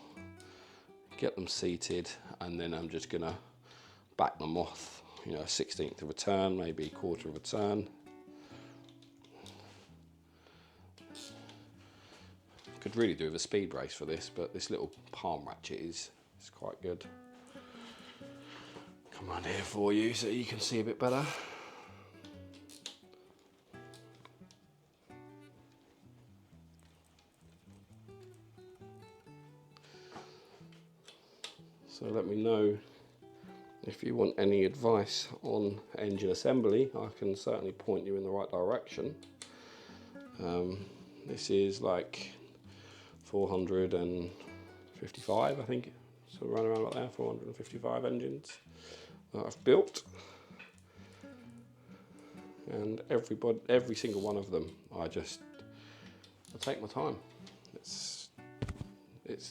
get them seated, and then I'm just going to back them off, you know, a 1/16 of a turn, maybe a 1/4 of a turn. Could really do with a speed brace for this, but this little palm ratchet is quite good. Come on here for you so you can see a bit better. So let me know if you want any advice on engine assembly. I can certainly point you in the right direction. This is like 455, I think, so run around like there, 455 engines that I've built. And every single one of them, I take my time. It's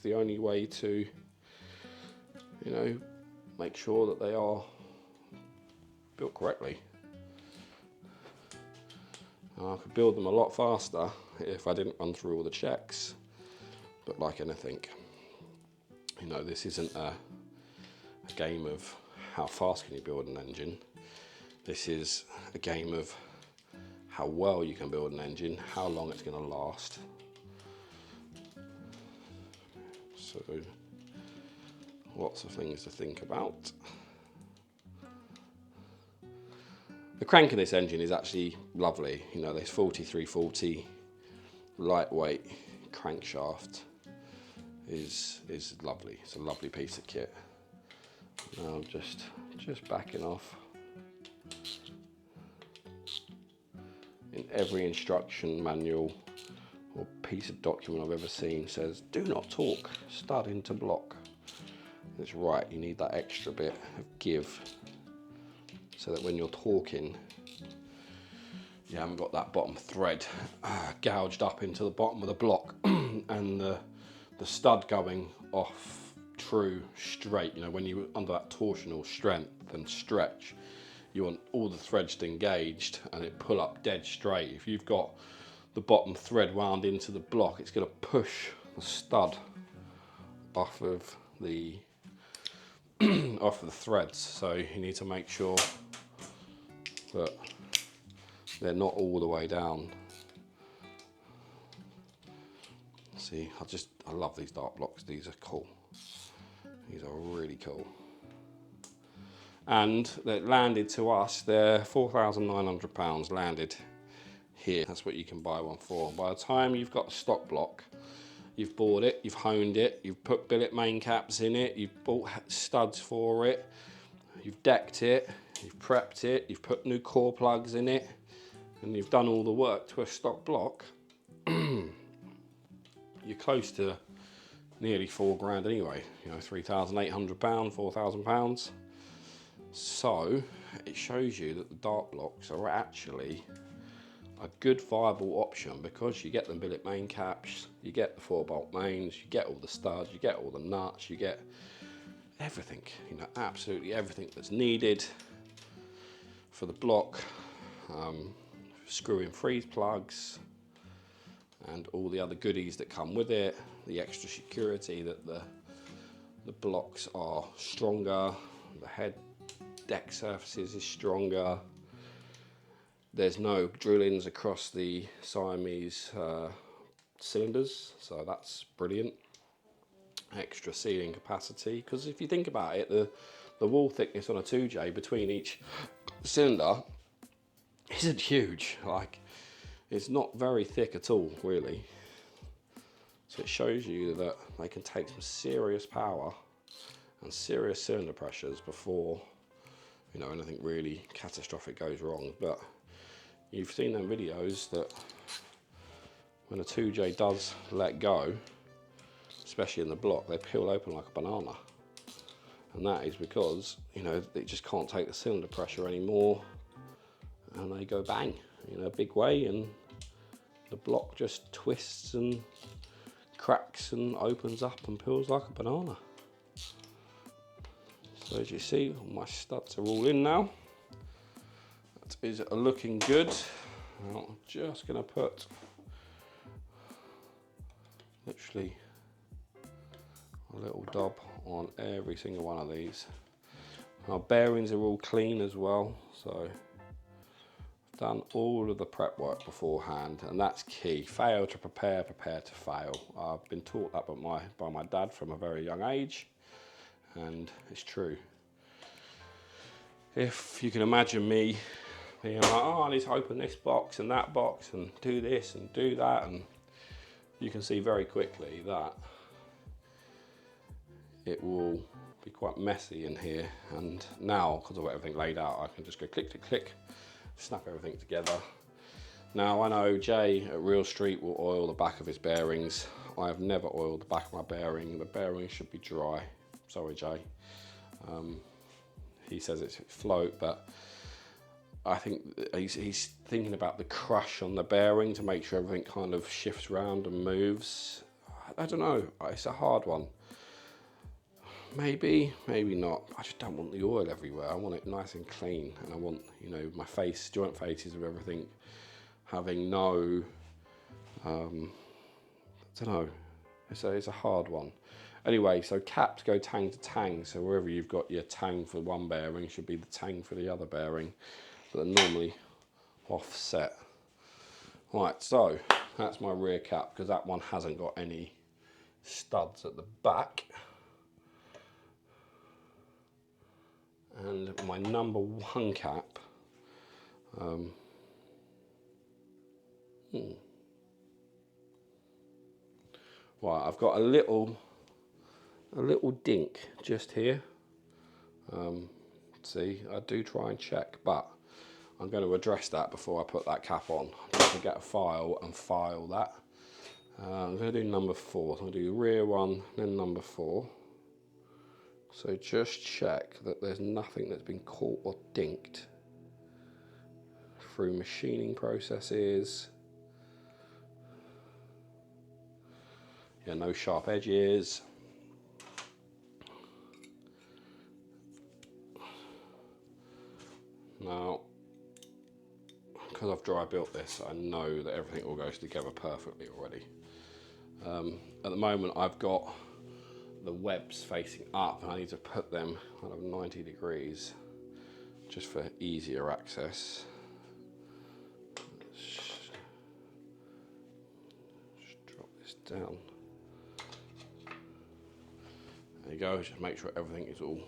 the only way to, you know, make sure that they are built correctly. I could build them a lot faster if I didn't run through all the checks, but like anything, you know, this isn't a game of how fast can you build an engine. This is a game of how well you can build an engine, how long it's going to last. So lots of things to think about. The crank in this engine is actually lovely. You know, this 4340 lightweight crankshaft is lovely. It's a lovely piece of kit. Now I'm just backing off. In every instruction manual or piece of document I've ever seen says, do not torque, stud into block. It's right, you need that extra bit of give so that when you're torquing, you haven't got that bottom thread gouged up into the bottom of the block and the stud going off true straight. You know, when you're under that torsional strength and stretch, you want all the threads engaged and it pull up dead straight. If you've got the bottom thread wound into the block, it's going to push the stud off of the off of the threads. So you need to make sure that they're not all the way down. See, I love these Dart blocks. These are cool. These are really cool. And they landed to us, they're £4,900 landed here. That's what you can buy one for. By the time you've got the stock block, you've bought it, you've honed it, you've put billet main caps in it, you've bought studs for it, you've decked it, you've prepped it, you've put new core plugs in it, and you've done all the work to a stock block, you're close to nearly £4,000 anyway. You know, £3,800, £4,000. So it shows you that the Dart blocks are actually a good viable option, because you get the billet main caps, you get the 4-bolt mains, you get all the studs, you get all the nuts, you get everything, you know, absolutely everything that's needed for the block. Screw-in freeze plugs and all the other goodies that come with it, the extra security that the blocks are stronger, the head deck surfaces is stronger, there's no drill-ins across the Siamese cylinders, so that's brilliant. Extra sealing capacity, because if you think about it, the wall thickness on a 2J between each cylinder isn't huge. Like, it's not very thick at all, really. So it shows you that they can take some serious power and serious cylinder pressures before, you know, anything really catastrophic goes wrong. But you've seen them videos that when a 2J does let go, especially in the block, they peel open like a banana. And that is because, you know, they just can't take the cylinder pressure anymore, and they go bang in a big way, and the block just twists and cracks and opens up and peels like a banana. So as you see, my studs are all in now. That is looking good. Now I'm just going to put literally a little dab on every single one of these. Our bearings are all clean as well, so I've done all of the prep work beforehand, and that's key. Fail to prepare, prepare to fail. I've been taught that by my dad from a very young age, and it's true. If you can imagine me being like, oh, I need to open this box and that box and do this and do that, and you can see very quickly that it will be quite messy in here. And now, because I've got everything laid out, I can just go click to click, snap everything together. Now I know Jay at Real Street will oil the back of his bearings. I have never oiled the back of my bearing. The bearing should be dry. Sorry, Jay. He says it's float, but I think he's thinking about the crush on the bearing to make sure everything kind of shifts around and moves. I don't know, it's a hard one. Maybe, maybe not. I just don't want the oil everywhere. I want it nice and clean, and I want, you know, my joint faces of everything having no, I don't know, it's a hard one. Anyway, so caps go tang to tang, so wherever you've got your tang for one bearing should be the tang for the other bearing, but they're normally offset. Right, so that's my rear cap, because that one hasn't got any studs at the back. And my number one cap, right, I've got a little dink just here. See, I do try and check, but I'm going to address that before I put that cap on. I'm going to get a file and file that. I'm going to do number 4. So I'm going to do the rear one, then number 4. So just check that there's nothing that's been caught or dinked through machining processes. Yeah, no sharp edges. Now, because I've dry built this, I know that everything all goes together perfectly already. At the moment I've got the webs facing up and I need to put them kind of 90 degrees just for easier access. Just drop this down. There you go, just make sure everything is all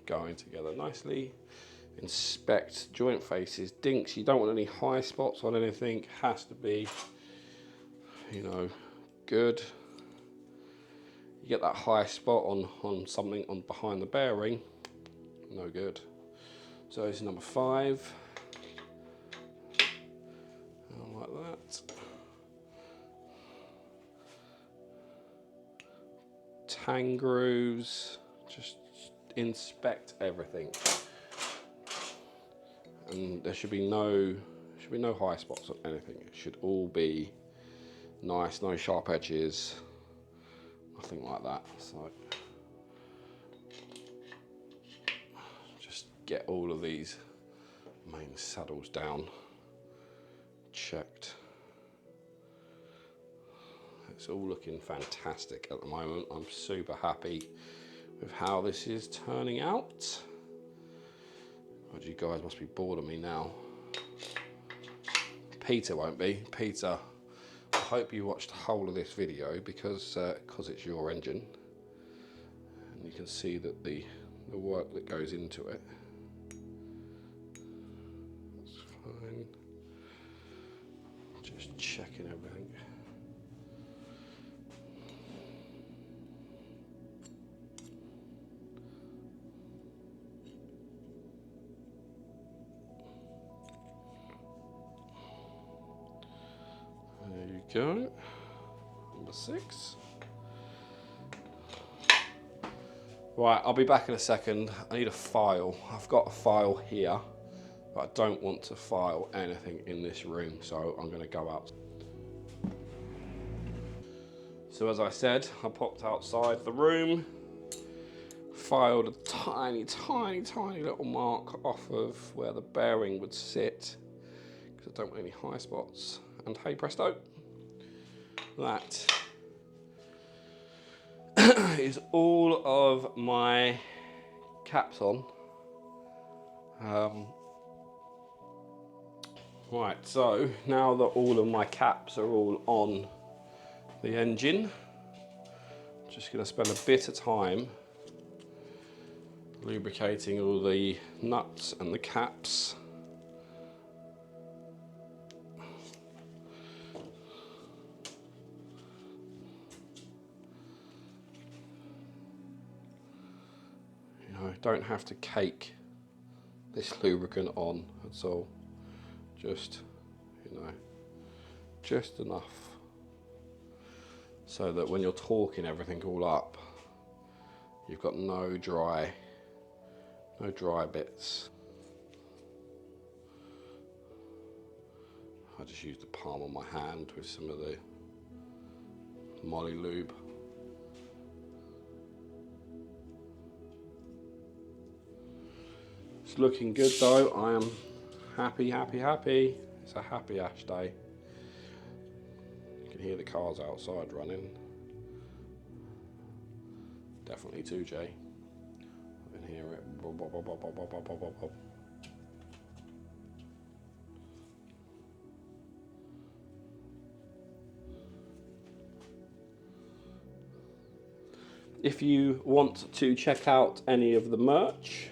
going together nicely. Inspect joint faces, dinks, you don't want any high spots on anything, has to be, you know, good. You get that high spot on something on behind the bearing, no good. So this is number 5, like that. Tang grooves, just inspect everything. And there should be no high spots on anything. It should all be nice, no sharp edges, nothing like that. So just get all of these main saddles down, checked. It's all looking fantastic at the moment. I'm super happy with how this is turning out. God, you guys must be bored of me now. Peter won't be. Peter, I hope you watched the whole of this video because it's your engine. And you can see that the work that goes into it. That's fine. Just checking everything. Go. Number 6. Right, I'll be back in a second. I need a file. I've got a file here, but I don't want to file anything in this room, so I'm going to go out. So as I said, I popped outside the room, filed a tiny little mark off of where the bearing would sit, because I don't want any high spots. And hey presto, that is all of my caps on. Right, so now that all of my caps are all on the engine, I'm just going to spend a bit of time lubricating all the nuts and the caps. Don't have to cake this lubricant on at all, just, you know, just enough so that when you're torquing everything all up, you've got no dry bits. I just use the palm of my hand with some of the Moly lube. It's looking good though. I am happy. It's a happy ash day. You can hear the cars outside running. Definitely 2J. I can hear it. If you want to check out any of the merch,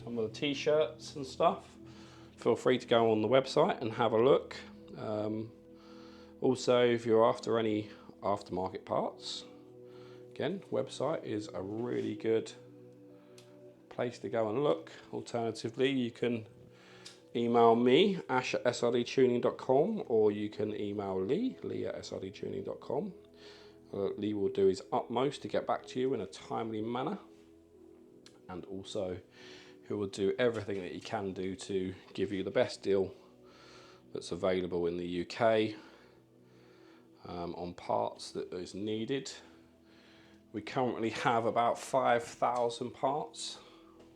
some of the t-shirts and stuff, feel free to go on the website and have a look. Also, if you're after any aftermarket parts, again, website is a really good place to go and look. Alternatively, you can email me, ash at srdtuning.com, or you can email Lee at srdtuning.com. Lee will do his utmost to get back to you in a timely manner, and also who will do everything that he can do to give you the best deal that's available in the UK on parts that is needed. We currently have about 5,000 parts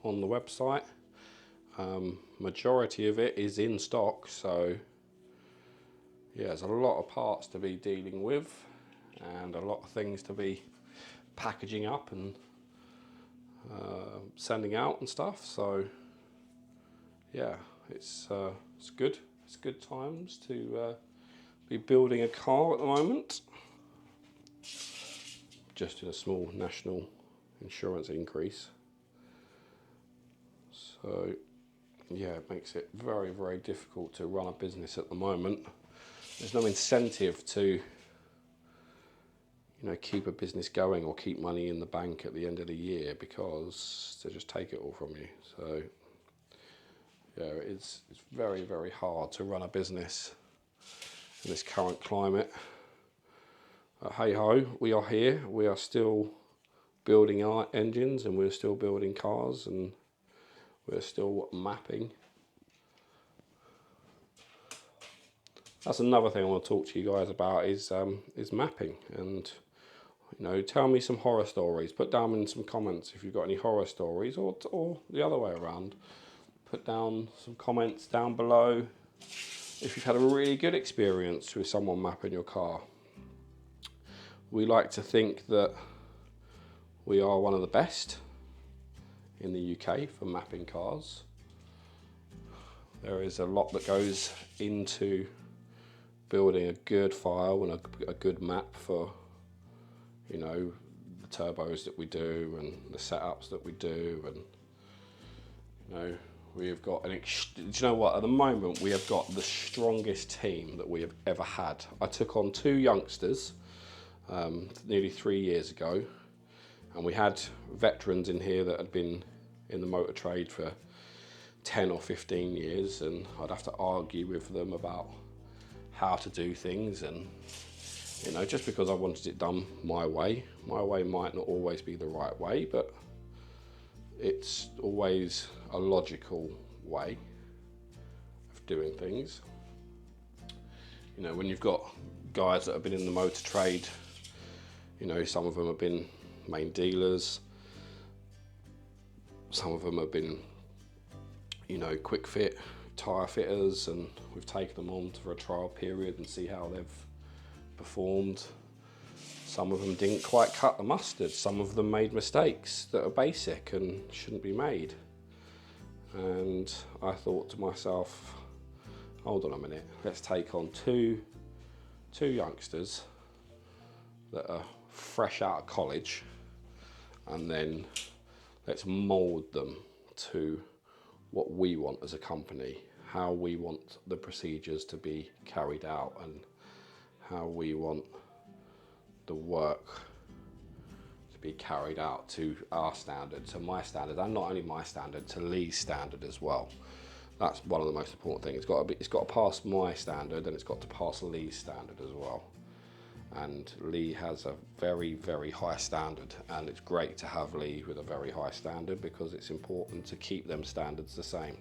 on the website. majority of it is in stock, so yeah, there's a lot of parts to be dealing with and a lot of things to be packaging up and sending out and stuff. So yeah, it's good. It's good times to be building a car at the moment. Just in a small national insurance increase. So yeah, it makes it very, very difficult to run a business at the moment. There's no incentive to, keep a business going or keep money in the bank at the end of the year, because they just take it all from you. So yeah, it's very, very hard to run a business in this current climate. Hey ho, we are here. We are still building our engines, and we're still building cars, and we're still mapping. That's another thing I want to talk to you guys about is mapping. And tell me some horror stories. Put down in some comments if you've got any horror stories, or the other way around. Put down some comments down below if you've had a really good experience with someone mapping your car. We like to think that we are one of the best in the UK for mapping cars. There is a lot that goes into building a good file and a good map for, the turbos that we do and the setups that we do. And, we've got do you know what? At the moment, we have got the strongest team that we have ever had. I took on 2 youngsters nearly 3 years ago, and we had veterans in here that had been in the motor trade for 10 or 15 years, and I'd have to argue with them about how to do things. And just because I wanted it done my way might not always be the right way, but it's always a logical way of doing things. When you've got guys that have been in the motor trade, some of them have been main dealers, some of them have been, quick fit tyre fitters, and we've taken them on for a trial period and see how they've performed. Some of them didn't quite cut the mustard. Some of them made mistakes that are basic and shouldn't be made. And I thought to myself, hold on a minute, let's take on two youngsters that are fresh out of college, and then let's mould them to what we want as a company, how we want the procedures to be carried out, and how we want the work to be carried out to our standard, to my standard, and not only my standard, to Lee's standard as well. That's one of the most important things. It's got to pass my standard, and it's got to pass Lee's standard as well. And Lee has a very, very high standard, and it's great to have Lee with a very high standard, because it's important to keep them standards the same.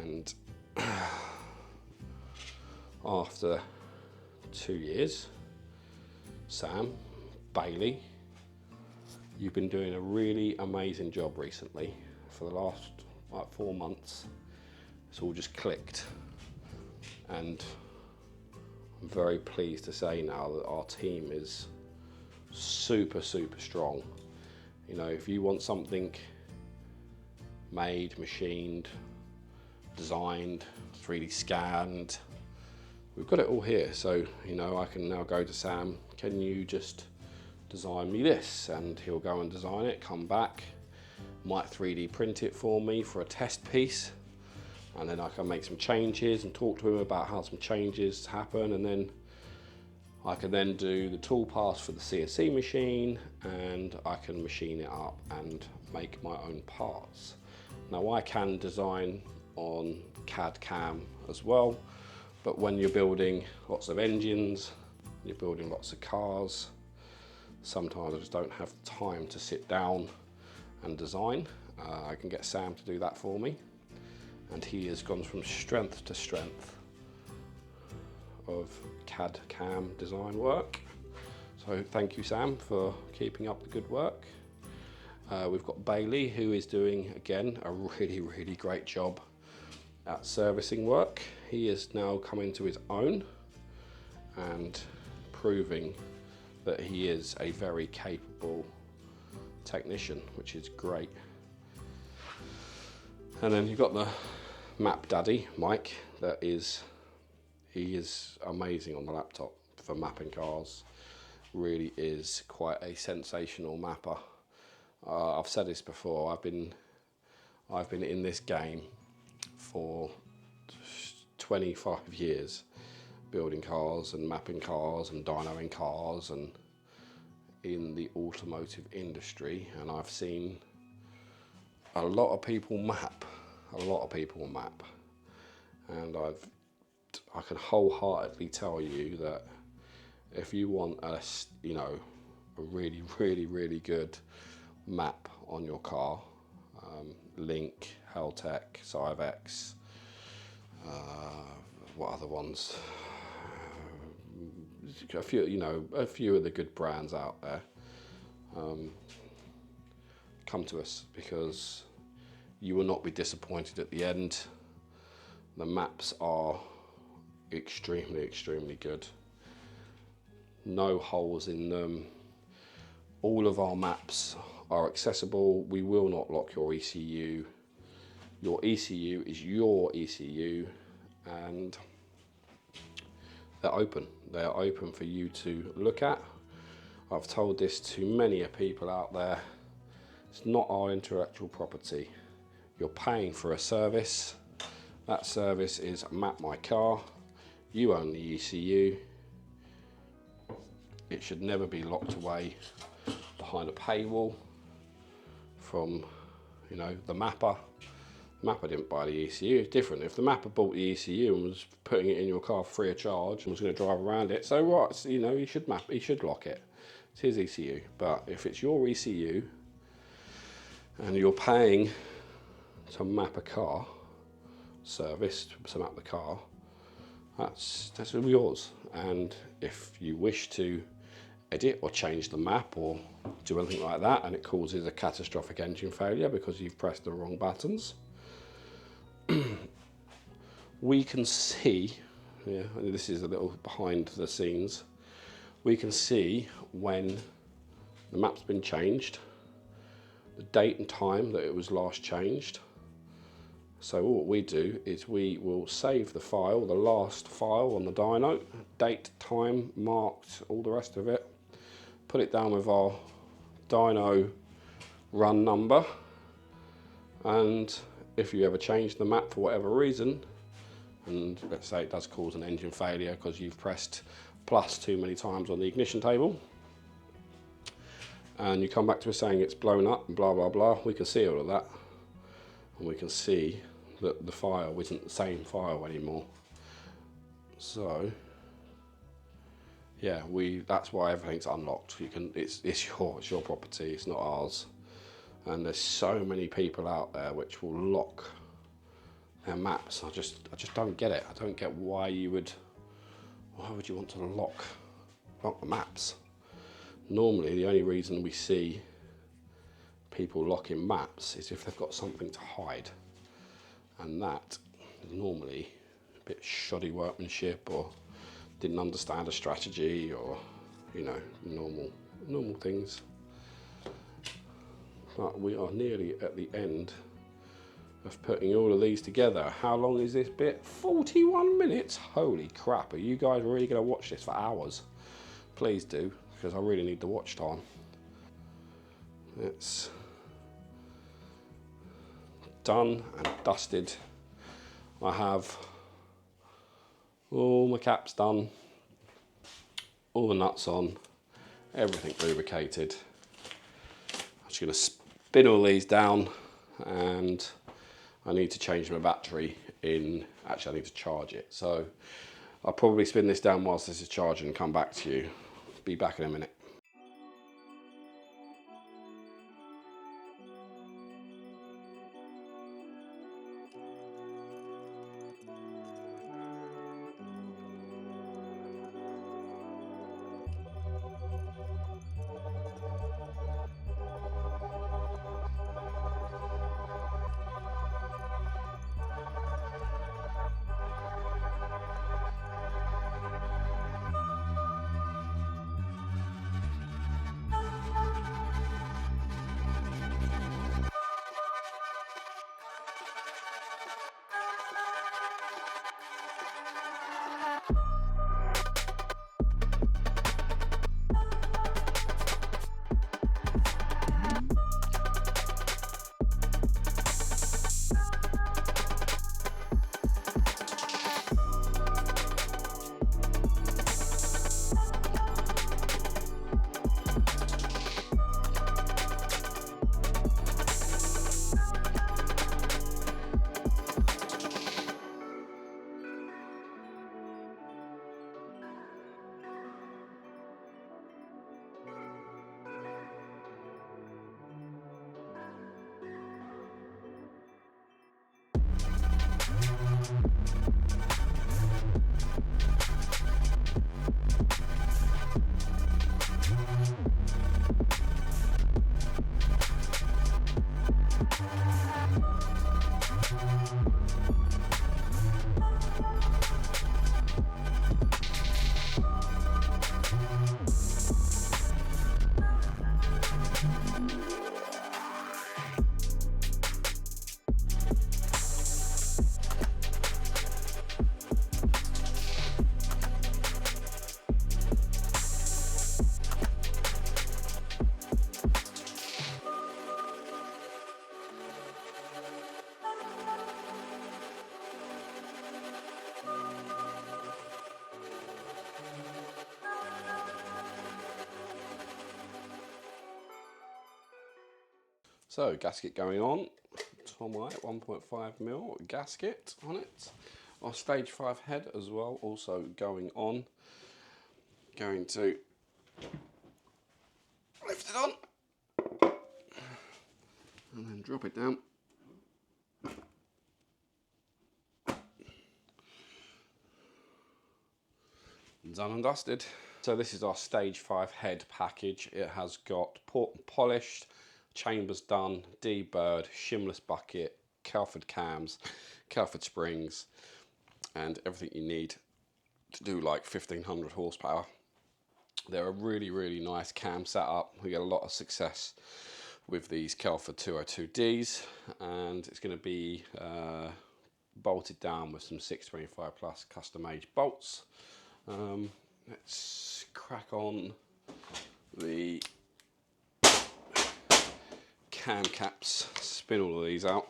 And after 2 years, Sam, Bailey, you've been doing a really amazing job recently. For the last 4 months, it's all just clicked, and I'm very pleased to say now that our team is super, super strong. If you want something made, machined, designed, 3D scanned, we've got it all here. So, I can now go to Sam, can you just design me this? And he'll go and design it, come back, might 3D print it for me for a test piece. And then I can make some changes and talk to him about how some changes happen, and then I can then do the tool pass for the CNC machine, and I can machine it up and make my own parts. Now, I can design on CAD CAM as well, but when you're building lots of engines, you're building lots of cars, sometimes I just don't have time to sit down and design. I can get Sam to do that for me. And he has gone from strength to strength of CAD CAM design work. So thank you, Sam, for keeping up the good work. We've got Bailey, who is doing, again, a really great job at servicing work. He is now coming to his own and proving that he is a very capable technician, which is great. And then you've got the map daddy, Mike, he is amazing on the laptop for mapping cars. Really is quite a sensational mapper. I've said this before, I've been in this game for 25 years, building cars and mapping cars and dynoing cars and in the automotive industry, and I've seen a lot of people map, and I can wholeheartedly tell you that if you want a really good map on your car, Link, Heltec, Cyvex, what other ones? A few of the good brands out there. Come to us, because you will not be disappointed at the end. The maps are extremely good. No holes in them. All of our maps are accessible. We will not lock your ECU. Your ECU is your ECU, and they're open. They are open for you to look at. I've told this to many people out there. It's not our intellectual property. You're paying for a service. That service is Map My Car. You own the ECU. It should never be locked away behind a paywall from, the mapper. The mapper didn't buy the ECU. It's different. If the mapper bought the ECU and was putting it in your car free of charge and was going to drive around it, so what? He should map. He should lock it. It's his ECU. But if it's your ECU and you're paying to map a car, service to map the car, that's all yours. And if you wish to edit or change the map or do anything like that and it causes a catastrophic engine failure because you've pressed the wrong buttons, we can see, this is a little behind the scenes, we can see when the map's been changed, the date and time that it was last changed. So what we do is we will save the file, the last file on the dyno, date, time, marked, all the rest of it, put it down with our dyno run number, and if you ever change the map for whatever reason, and let's say it does cause an engine failure because you've pressed plus too many times on the ignition table, and you come back to us saying it's blown up and blah blah blah, we can see all of that, and we can see that the file isn't the same file anymore. So yeah, that's why everything's unlocked. It's your property, it's not ours. And there's so many people out there which will lock their maps. I just don't get it. I don't get why would you want to lock the maps? Normally the only reason we see people locking maps is if they've got something to hide, and that is normally a bit shoddy workmanship or didn't understand a strategy, or normal things. But we are nearly at the end of putting all of these together. How long is this bit? 41 minutes. Holy crap, are you guys really going to watch this for hours? Please do, because I really need the watch time. It's done and dusted. I have all my caps done, all the nuts on, everything lubricated. I'm just going to spin all these down, and I need to change my battery actually I need to charge it. So I'll probably spin this down whilst this is charging and come back to you. Be back in a minute. So gasket going on. Tomite 1.5mm gasket on it. Our stage 5 head as well, also going on. Going to lift it on and then drop it down. Done and dusted. So this is our stage 5 head package. It has got port and polished, chambers done, D-bird, shimless bucket, Calford cams, Calford springs, and everything you need to do like 1500 horsepower. They're a really, really nice cam setup. We get a lot of success with these Calford 202Ds, and it's going to be bolted down with some 625 plus custom age bolts. Let's crack on the cam caps, spin all of these out.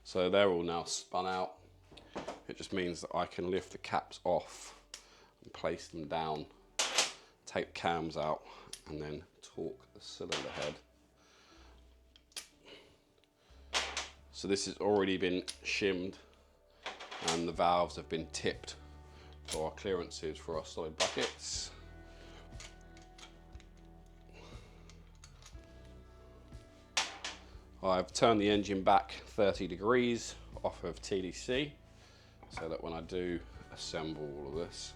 So they're all now spun out. It just means that I can lift the caps off and place them down, take the cams out, and then torque the cylinder head. So this has already been shimmed and the valves have been tipped for our clearances for our solid buckets. I've turned the engine back 30 degrees off of TDC so that when I do assemble all of this,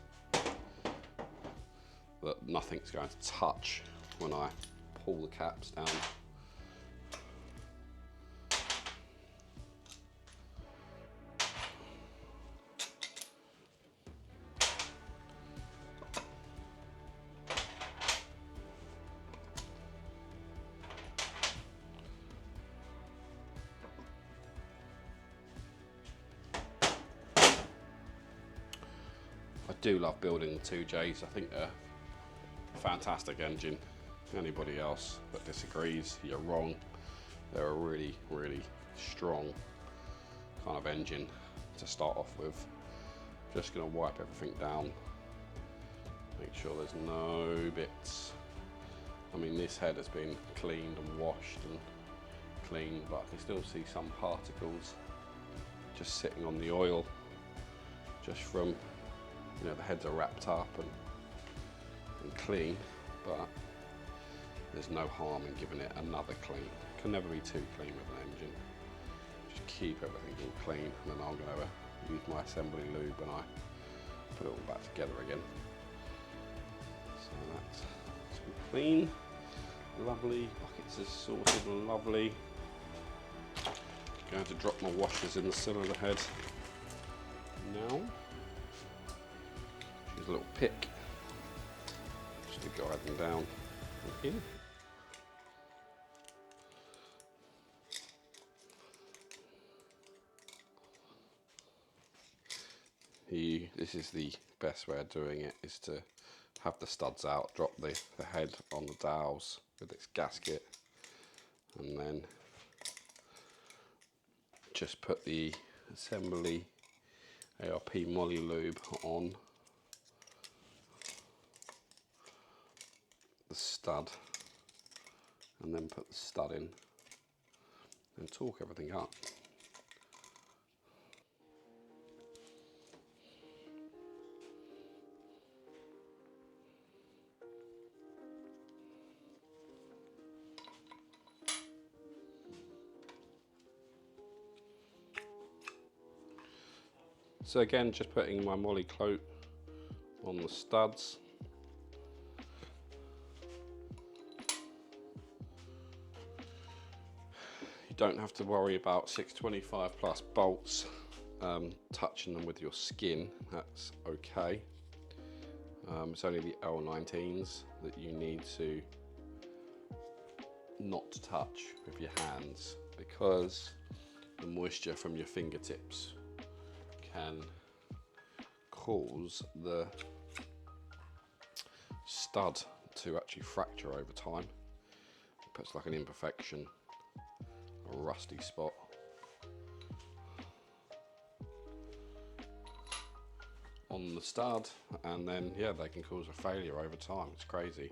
that nothing's going to touch when I pull the caps down. I do love building the 2Js. I think they're a fantastic engine. Anybody else that disagrees, you're wrong. They're a really, really strong kind of engine to start off with. Just going to wipe everything down, make sure there's no bits. I mean, this head has been cleaned and washed and cleaned, but I can still see some particles just sitting on the oil, just from, you know, the heads are wrapped up and clean, but there's no harm in giving it another clean. It can never be too clean with an engine. Just keep everything all clean, and then I'm going to use my assembly lube when I put it all back together again. So that's all clean, lovely. Buckets are sorted and lovely. Going to drop my washers in the cylinder head now. Use a little pick just to guide them down and in. This is the best way of doing it, is to have the studs out, drop the head on the dowels with its gasket, and then just put the assembly ARP moly lube on the stud, and then put the stud in and torque everything up. So again, just putting my moly coat on the studs. You don't have to worry about 625 plus bolts touching them with your skin. That's okay. It's only the L19s that you need to not touch with your hands, because the moisture from your fingertips can cause the stud to actually fracture over time. It puts like an imperfection, a rusty spot. On the stud, and then yeah, they can cause a failure over time. It's crazy.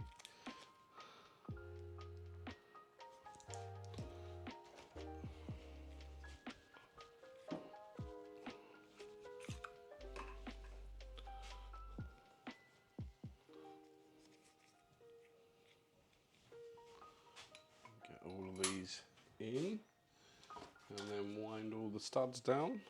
Get all of these in, and then wind all the studs down.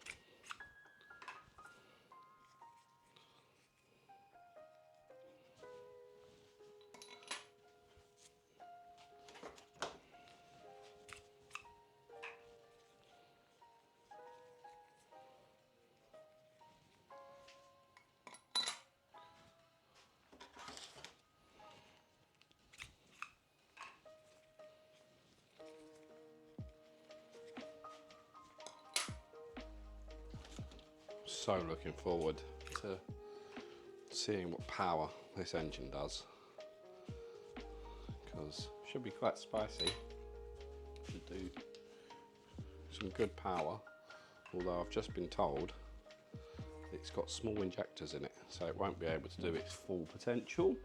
So looking forward to seeing what power this engine does, because it should be quite spicy. Should do some good power, although I've just been told it's got small injectors in it, so it won't be able to do its full potential.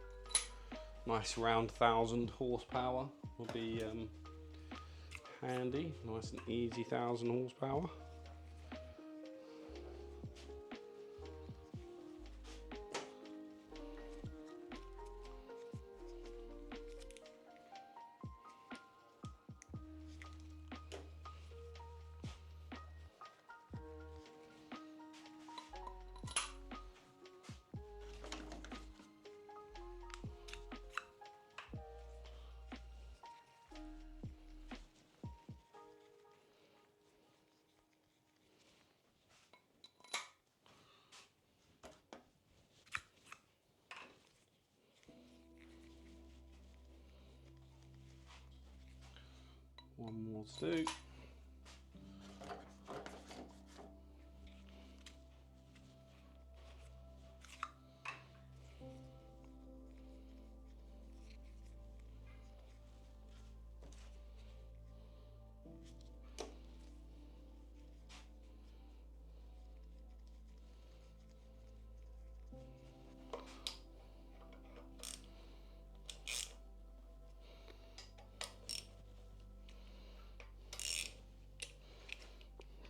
Nice round 1000 horsepower will be handy, nice and easy 1000 horsepower. One more to do.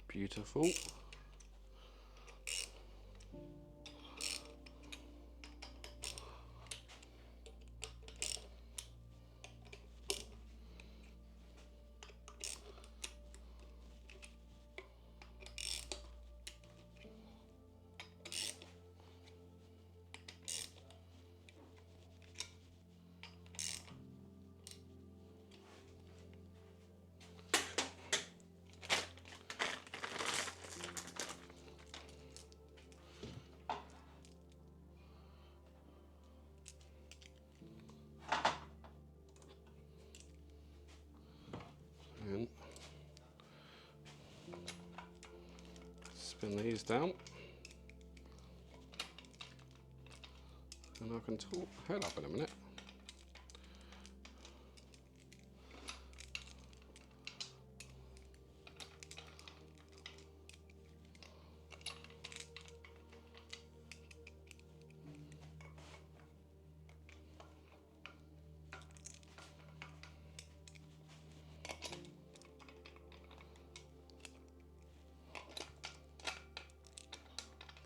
Beautiful. And spin these down, and I can tilt the head up in a minute.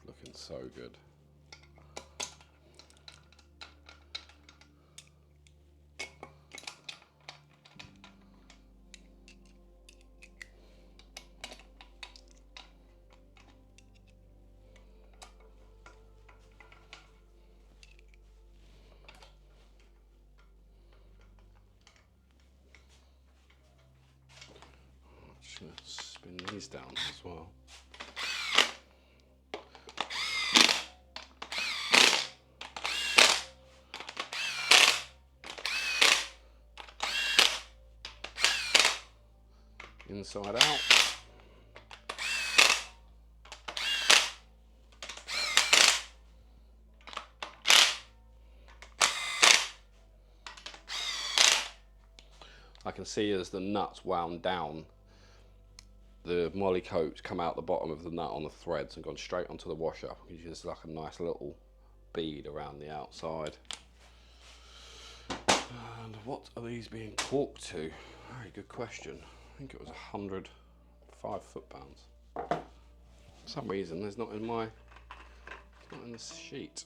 Looking so good. Just going to spin these down as well. Inside out. I can see as the nut's wound down, the moly coat's come out the bottom of the nut on the threads and gone straight onto the washer, which is like a nice little bead around the outside. And what are these being torqued to? Very good question. I think it was 105 foot-pounds. For some reason, there's not in my, it's not in the sheet.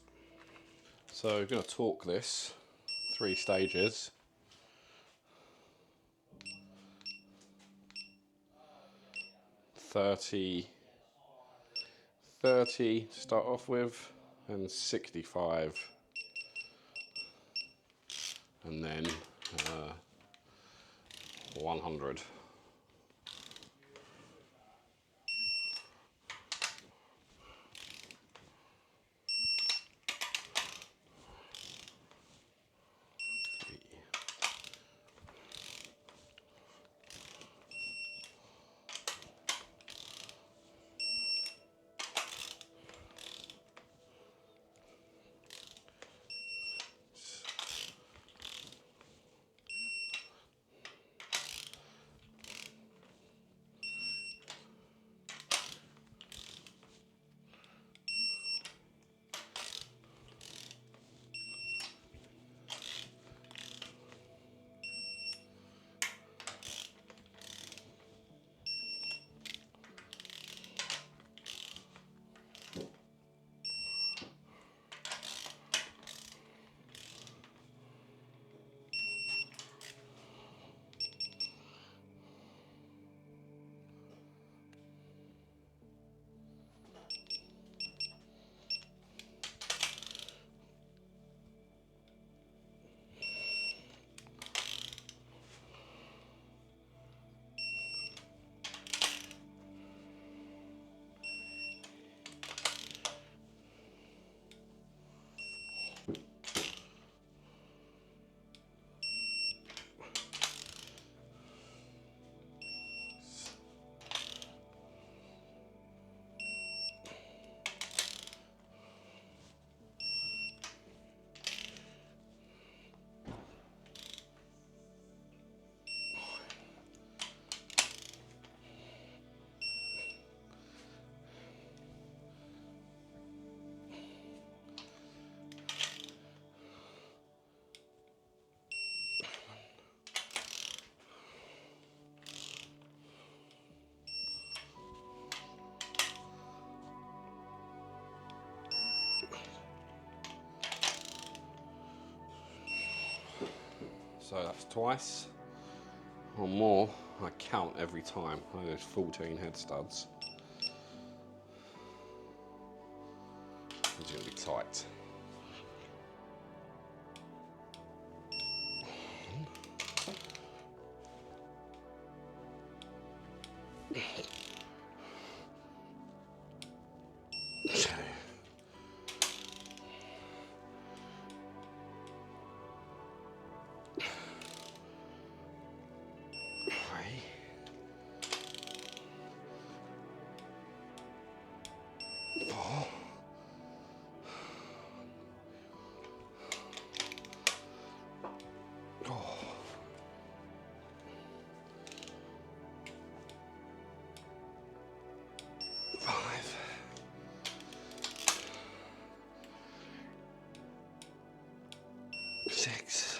So we're going to torque this 3 stages. 30 to start off with, and 65, and then 100. So that's twice or more. I count every time. There's 14 head studs. It's going to be tight. Six.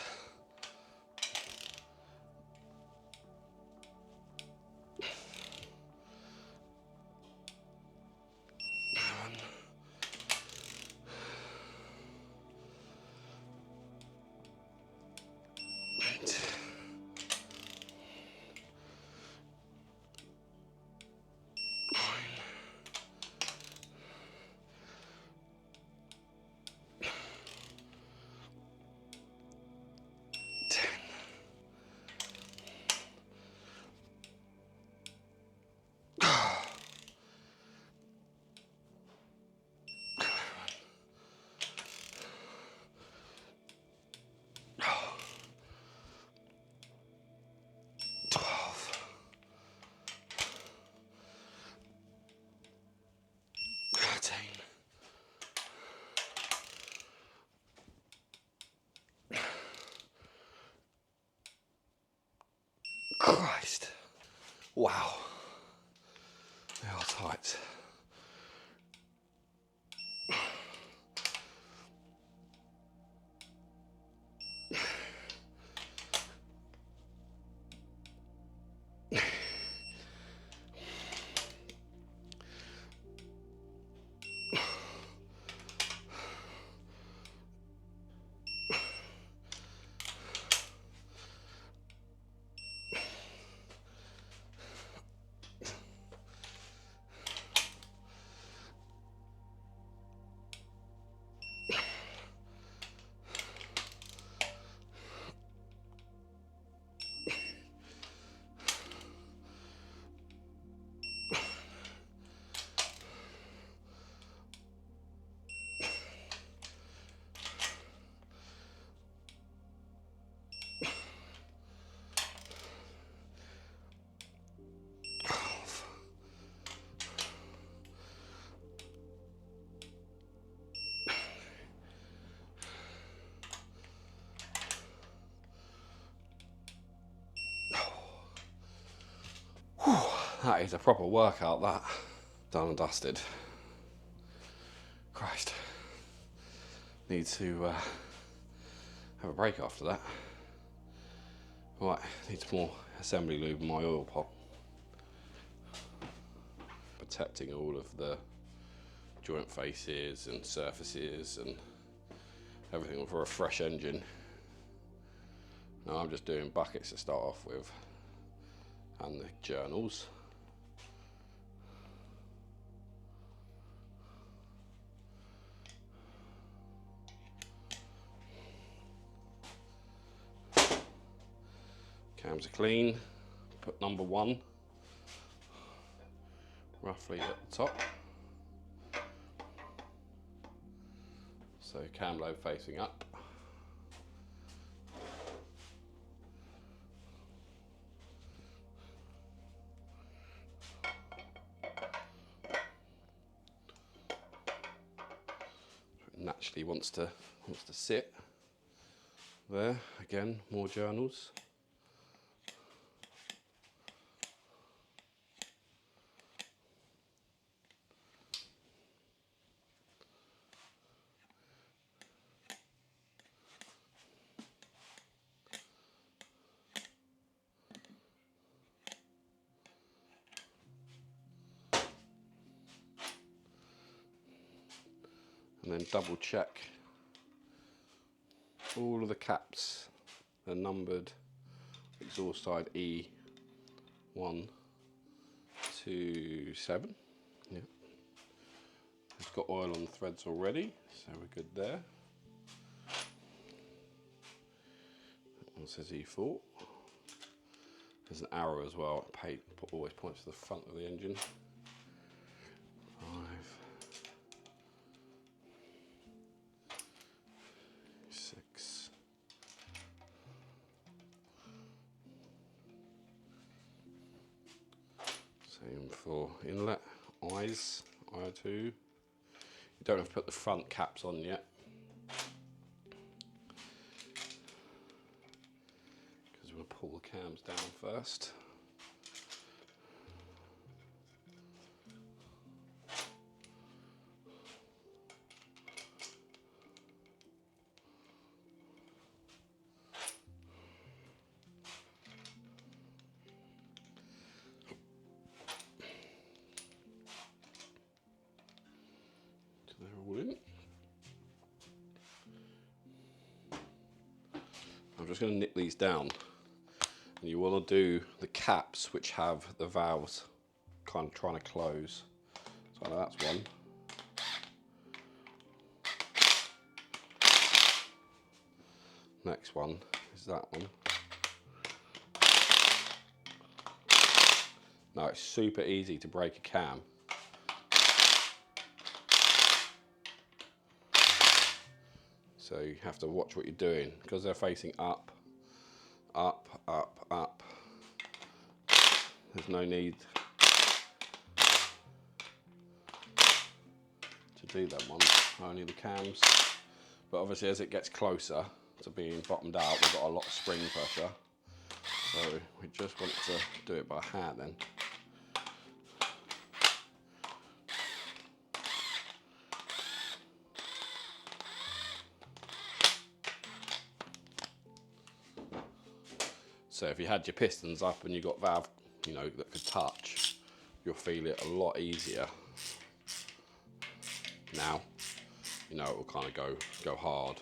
Wow, they are tight. That is a proper workout, that. Done and dusted. Christ. Need to have a break after that. Right, needs more assembly lube in my oil pot. Protecting all of the joint faces and surfaces and everything for a fresh engine. Now I'm just doing buckets to start off with, and the journals. Cams are clean. Put number 1 roughly at the top. So cam lobe facing up. It naturally wants to sit there. Again, more journals. And then double check all of the caps are numbered. Exhaust side E1 to 7. Yeah. It's got oil on the threads already, so we're good there. That one says E4. There's an arrow as well. It always points to the front of the engine. 5. 6. Same for inlet, eyes, I2. You don't have to put the front caps on yet, because we'll pull the cams down first. I'm just going to nip these down, and you want to do the caps which have the valves kind of trying to close. So that's one. Next one is that one. Now it's super easy to break a cam. So you have to watch what you're doing, because they're facing up, up, up, up. There's no need to do that one, only the cams. But obviously as it gets closer to being bottomed out, we've got a lot of spring pressure. So we just want to do it by hand then. So if you had your pistons up and you got valve, you know, that could touch, you'll feel it a lot easier. Now, you know, it will kind of go hard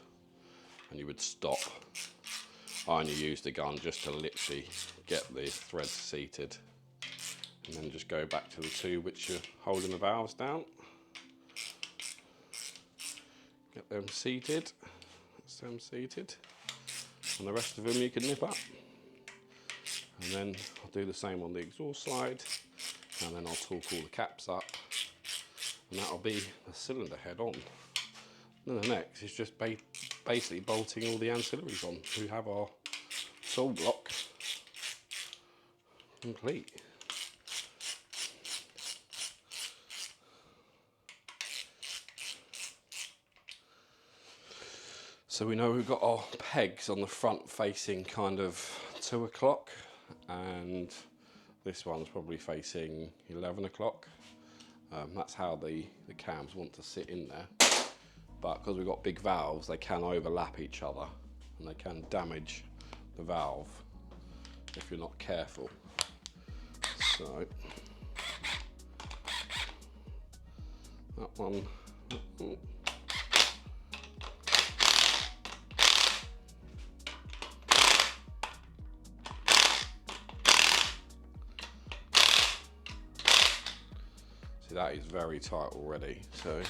and you would stop. I only use the gun just to literally get the threads seated and then just go back to the two which are holding the valves down. Get them seated, that's them seated, and the rest of them you can nip up. And then I'll do the same on the exhaust side, and then I'll torque all the caps up, and that'll be the cylinder head on. Then the next is just basically bolting all the ancillaries on. We have our sole block complete. So we know we've got our pegs on the front facing kind of 2 o'clock, and this one's probably facing 11 o'clock. That's how the cams want to sit in there. But because we've got big valves, they can overlap each other and they can damage the valve if you're not careful. So that one. See, that is very tight already. So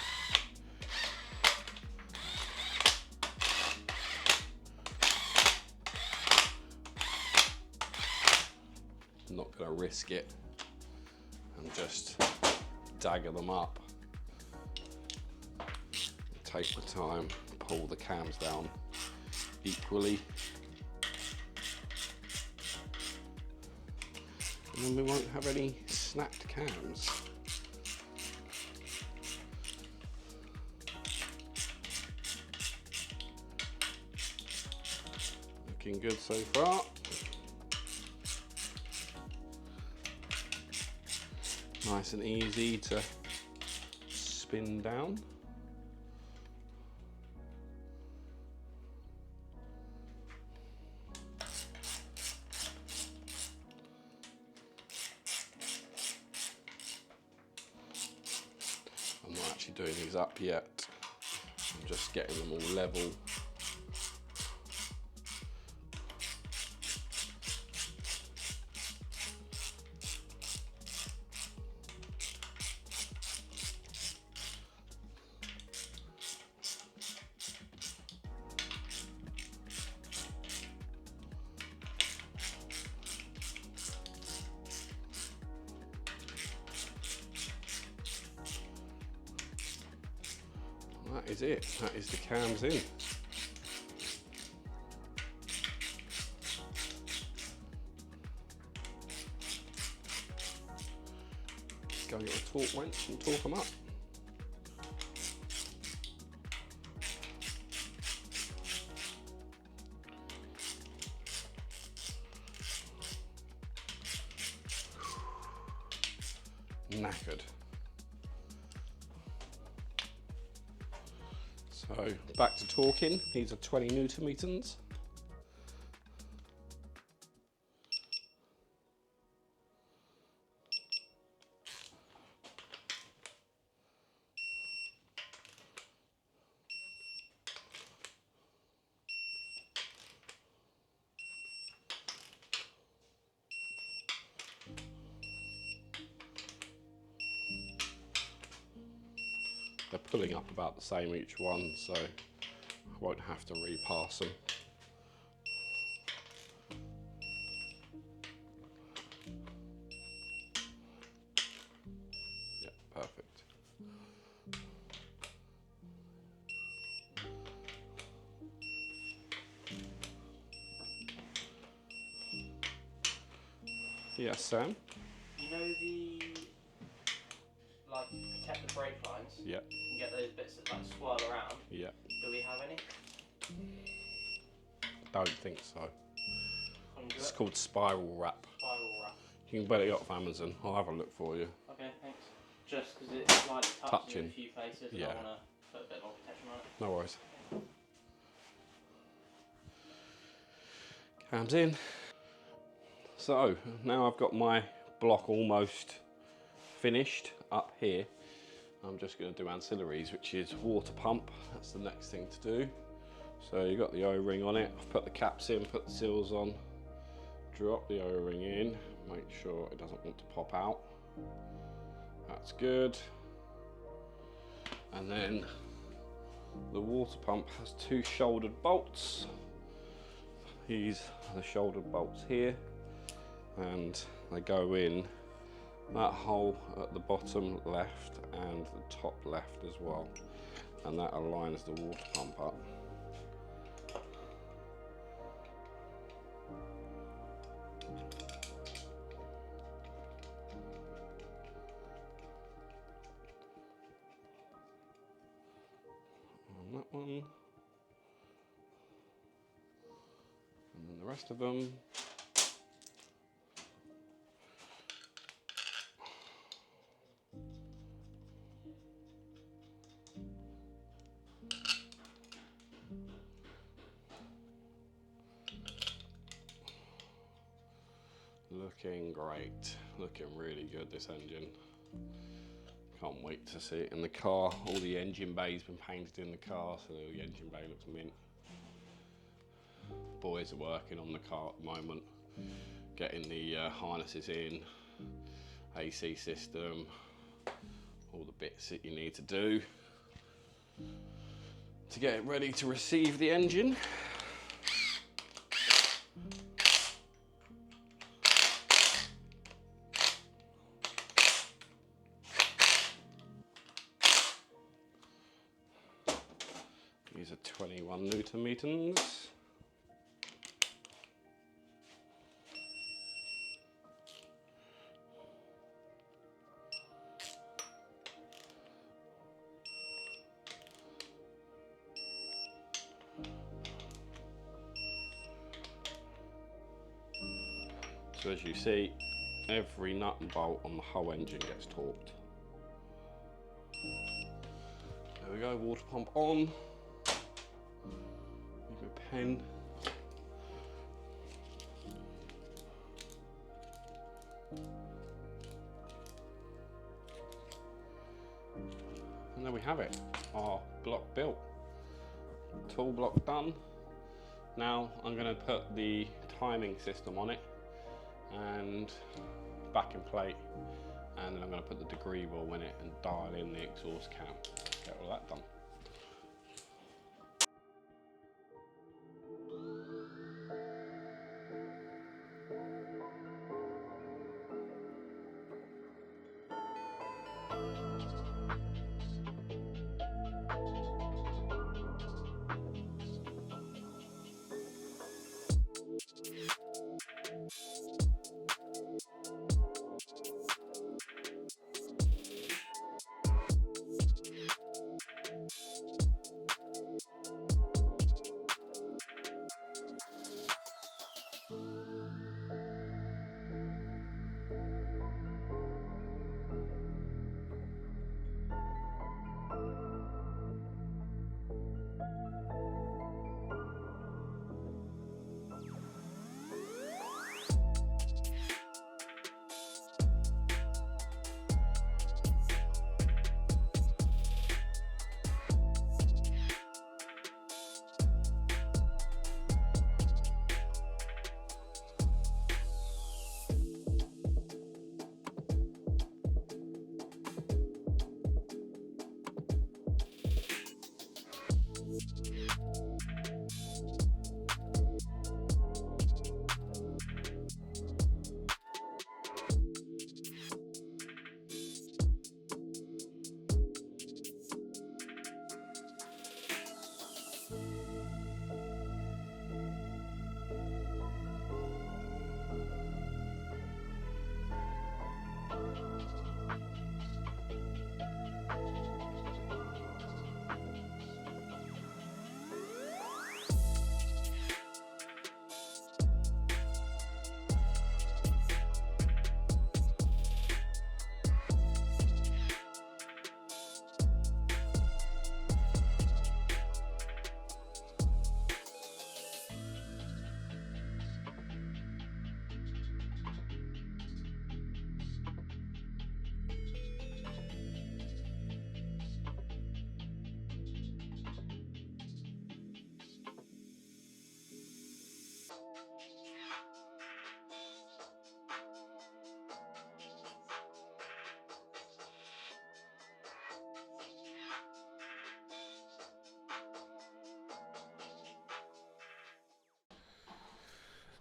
I'm not going to risk it and just dagger them up. Take the time, pull the cams down equally, and then we won't have any snapped cams. Looking good so far. Nice and easy to spin down. I'm not actually doing these up yet. I'm just getting them all level. That is it, that is the cams in. Go get a torque wrench and torque them up. Knackered. So back to torquing. These are 20 Newton meters. They're pulling up about the same each one, so I won't have to repass them. Yeah, perfect. Yes, Sam? You know the, like, protect the brake lines? Yeah. You get those bits that like swirl around? Yeah. Do we have any? Don't think so. I'll onto It's it? called spiral wrap. Spiral wrap. You can get it off Amazon. I'll have a look for you. Okay, thanks. Just because it's slightly touching in Touching. a few places, and Yeah. I want to put a bit more protection on it. No worries. Cams in. So now I've got my block almost finished up here. I'm just going to do ancillaries, which is water pump. That's the next thing to do. So you've got the O-ring on it. I've put the caps in, put the seals on, drop the O-ring in, make sure it doesn't want to pop out. That's good. And then the water pump has 2 shouldered bolts. These are the shouldered bolts here, and they go in that hole at the bottom left and the top left as well, and that aligns the water pump up. On that one, and then the rest of them. Looking great, looking really good, this engine. Can't wait to see it in the car. All the engine bay's been painted in the car, so the engine bay looks mint. Boys are working on the car at the moment, getting the harnesses in, AC system, all the bits that you need to do to get it ready to receive the engine. These are 21 Newton meters. So as you see, every nut and bolt on the whole engine gets torqued. There we go, water pump on. Leave a pen. And there we have it, our block built. Tool block done. Now I'm going to put the timing system on it and backing plate, and then I'm going to put the degree wheel in it and dial in the exhaust cam. Get all that done.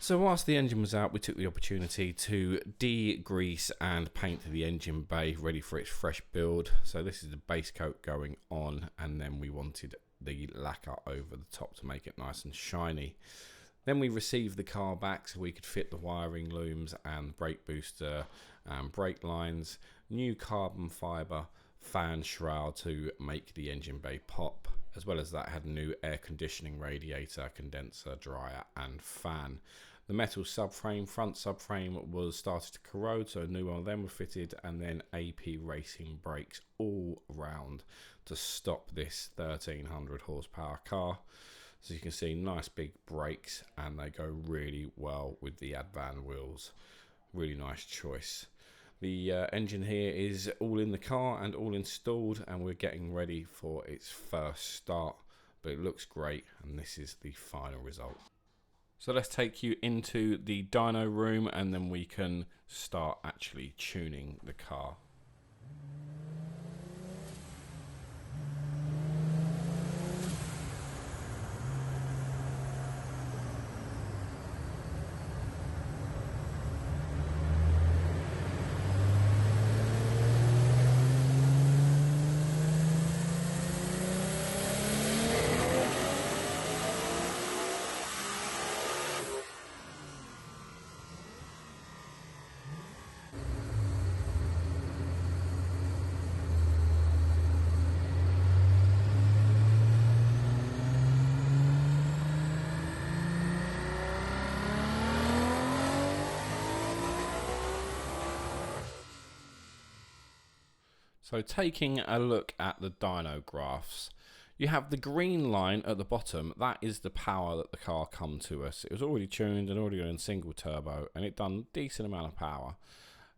So whilst the engine was out, we took the opportunity to de-grease and paint the engine bay ready for its fresh build. So this is the base coat going on, and then we wanted the lacquer over the top to make it nice and shiny. Then we received the car back so we could fit the wiring looms and brake booster and brake lines, new carbon fibre fan shroud to make the engine bay pop. As well as that, had a new air conditioning radiator, condenser, dryer and fan. The metal subframe, front subframe, was started to corrode, so a new one of them were fitted, and then AP racing brakes all round to stop this 1300 horsepower car. So you can see nice big brakes, and they go really well with the Advan wheels. Really nice choice. The engine here is all in the car and all installed, and we're getting ready for its first start, but it looks great, and this is the final result. So let's take you into the dyno room, and then we can start actually tuning the car. So taking a look at the dyno graphs, you have the green line at the bottom. That is the power that the car come to us. It was already tuned and already on single turbo, and it done a decent amount of power.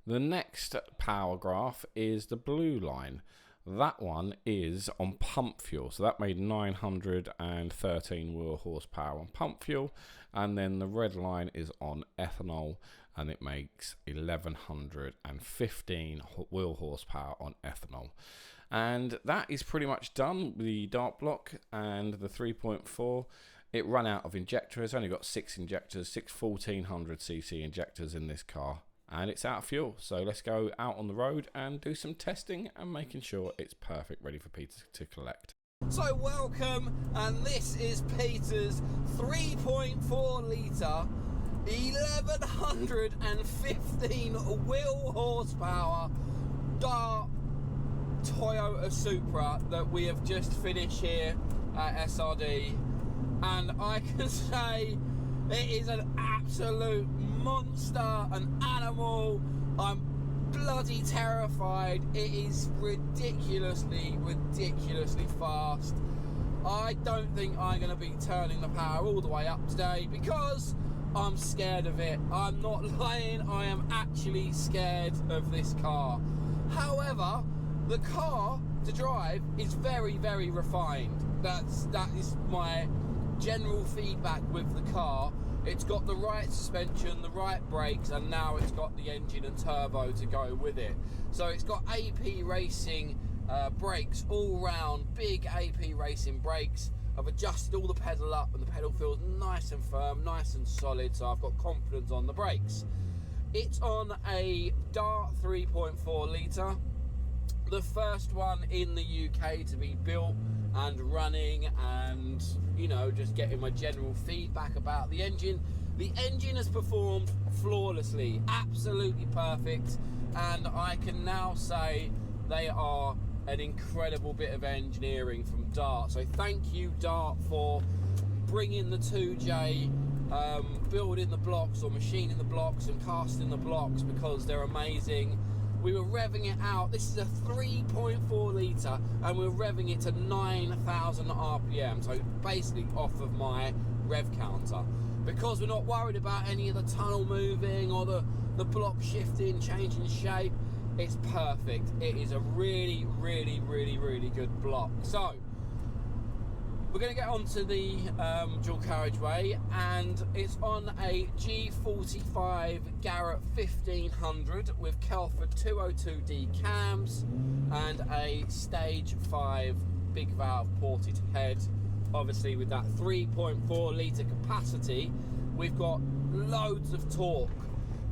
The next power graph is the blue line. That one is on pump fuel, so that made 913 wheel horsepower on pump fuel, and then the red line is on ethanol, and it makes 1115 wheel horsepower on ethanol. And that is pretty much done with the Dart block and the 3.4. It ran out of injectors, only got 6 injectors, 6 1400cc injectors in this car, and it's out of fuel. So let's go out on the road and do some testing and making sure it's perfect, ready for Peter to collect. So welcome, and this is Peter's 3.4 litre 1115 wheel horsepower Dart Toyota Supra that we have just finished here at SRD, and I can say it is an absolute monster, an animal. I'm bloody terrified. It is ridiculously fast. I don't think I'm going to be turning the power all the way up today because I'm scared of it. I'm not lying, I am actually scared of this car. However, the car to drive is very refined. That is my general feedback with the car. It's got the right suspension, the right brakes, and now it's got the engine and turbo to go with it. So it's got AP racing brakes all round, big AP racing brakes. I've adjusted all the pedal up, and the pedal feels nice and firm, nice and solid, so I've got confidence on the brakes. It's on a Dart 3.4 litre, the first one in the UK to be built and running, and you know, just getting my general feedback about the engine. The engine has performed flawlessly, absolutely perfect, and I can now say they are an incredible bit of engineering from Dart. So thank you, Dart, for bringing the 2J, building the blocks or machining the blocks and casting the blocks, because they're amazing. We were revving it out. This is a 3.4 litre, and we're revving it to 9,000 RPM, so basically off of my rev counter, because we're not worried about any of the tunnel moving or the block shifting, changing shape. It's perfect. It is a really good block. So we're going to get onto the dual carriageway, and it's on a G45 Garrett 1500 with Kelford 202D cams and a stage 5 big valve ported head. Obviously with that 3.4 litre capacity, we've got loads of torque.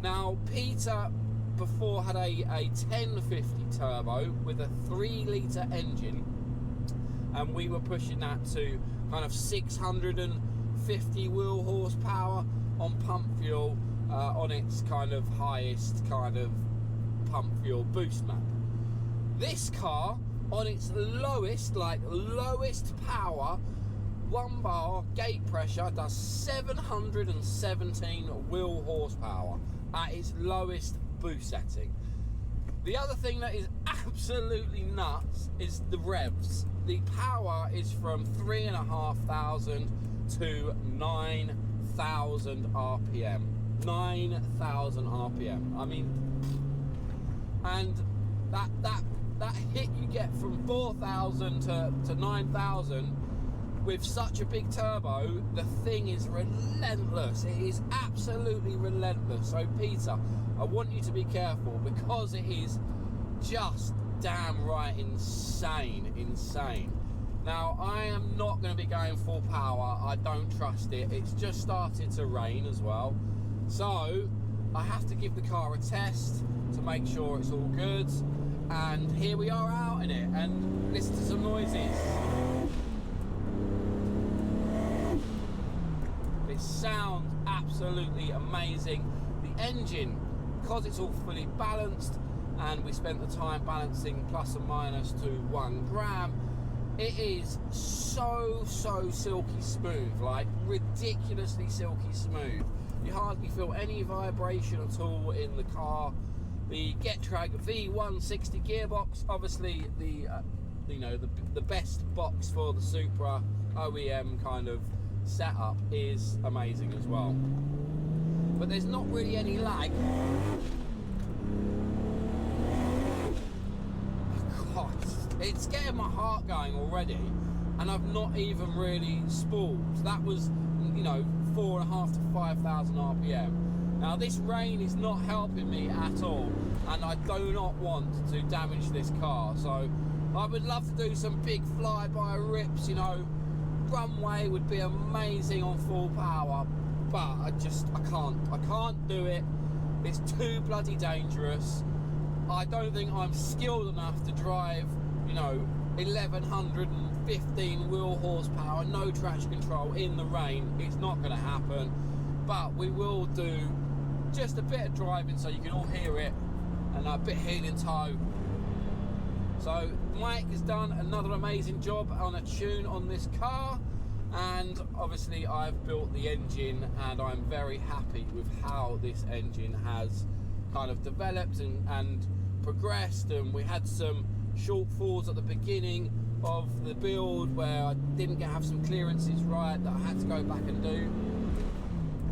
Now Peter before had a 1050 turbo with a 3-litre engine, and we were pushing that to kind of 650 wheel horsepower on pump fuel on its kind of highest kind of pump fuel boost map. This car on its lowest, like lowest power, 1 bar gate pressure, does 717 wheel horsepower at its lowest boost setting. The other thing that is absolutely nuts is the revs. The power is from 3,500 to 9,000 RPM. 9,000 RPM. I mean, and that hit you get from 4,000 to 9,000 with such a big turbo, the thing is relentless. It is absolutely relentless. So Peter, I want you to be careful, because it is just damn right insane. Now, I am not going to be going full power. I don't trust it. It's just started to rain as well. So I have to give the car a test to make sure it's all good. And here we are out in it, and listen to some noises. It sounds absolutely amazing. The engine, because it's all fully balanced, and we spent the time balancing plus and minus to 1 gram, it is so silky smooth, like ridiculously silky smooth. You hardly feel any vibration at all in the car. The Getrag V160 gearbox, obviously the the best box for the Supra OEM kind of setup, is amazing as well. But there's not really any lag. God, it's getting my heart going already, and I've not even really spooled. That was, 4,500 to 5,000 RPM. Now this rain is not helping me at all, and I do not want to damage this car. So I would love to do some big fly-by rips, runway would be amazing on full power, but I can't do it. It's too bloody dangerous. I don't think I'm skilled enough to drive 1115 wheel horsepower, no traction control in the rain. It's not going to happen, but we will do just a bit of driving so you can all hear it, and a bit heel in toe. So Mike has done another amazing job on a tune on this car, and obviously I've built the engine, and I'm very happy with how this engine has kind of developed and progressed. And we had some shortfalls at the beginning of the build where I didn't have some clearances right that I had to go back and do.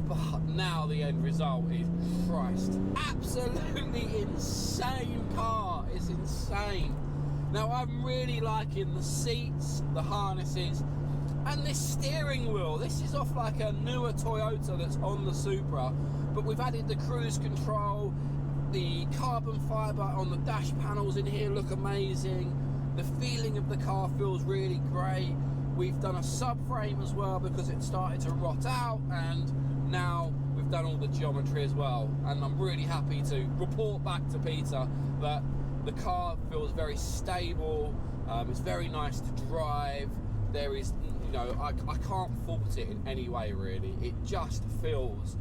But now the end result is, Christ, absolutely insane car. It's insane. Now I'm really liking the seats, the harnesses, and this steering wheel. This is off like a newer Toyota that's on the Supra, but we've added the cruise control. The carbon fibre on the dash panels in here look amazing. The feeling of the car feels really great. We've done a subframe as well because it started to rot out, and now we've done all the geometry as well. And I'm really happy to report back to Peter that the car feels very stable. It's very nice to drive. There is, I can't fault it in any way really. It just feels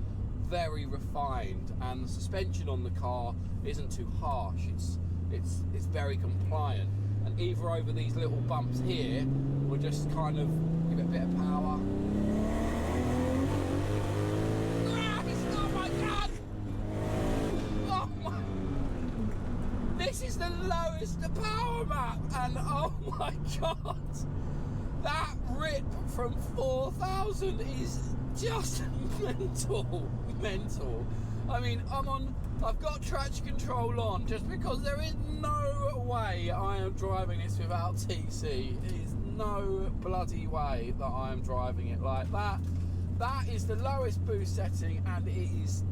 very refined, and the suspension on the car isn't too harsh. It's very compliant, and either over these little bumps here, we'll just kind of give it a bit of power. Oh my God! Oh my! This is the lowest power map, and oh my God! That rip from 4,000 is just mental. I mean, I've got traction control on just because there is no way I am driving this without TC. There is no bloody way that I am driving it like that. That is the lowest boost setting, and it is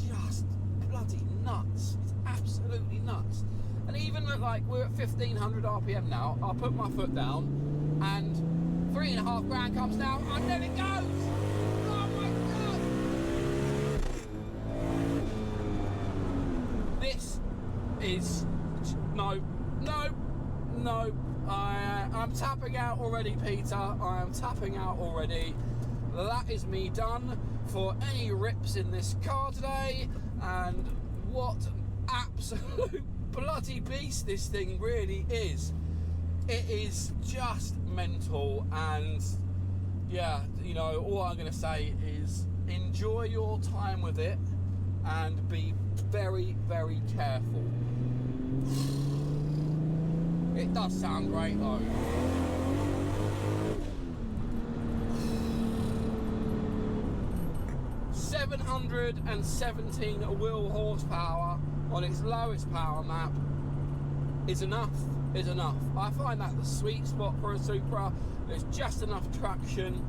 just bloody nuts. It's absolutely nuts. And even like we're at 1,500 RPM now, I'll put my foot down, and 3.5 grand comes down, and then it goes. Oh my God! is no. I'm tapping out already, Peter. I am tapping out already. That is me done for any rips in this car today. And what an absolute bloody beast this thing really is. It is just mental. And yeah, you know, all I'm going to say is enjoy your time with it and be very, very careful. It does sound great though. ...717 wheel horsepower on its lowest power map is enough. I find that the sweet spot for a Supra. There's just enough traction.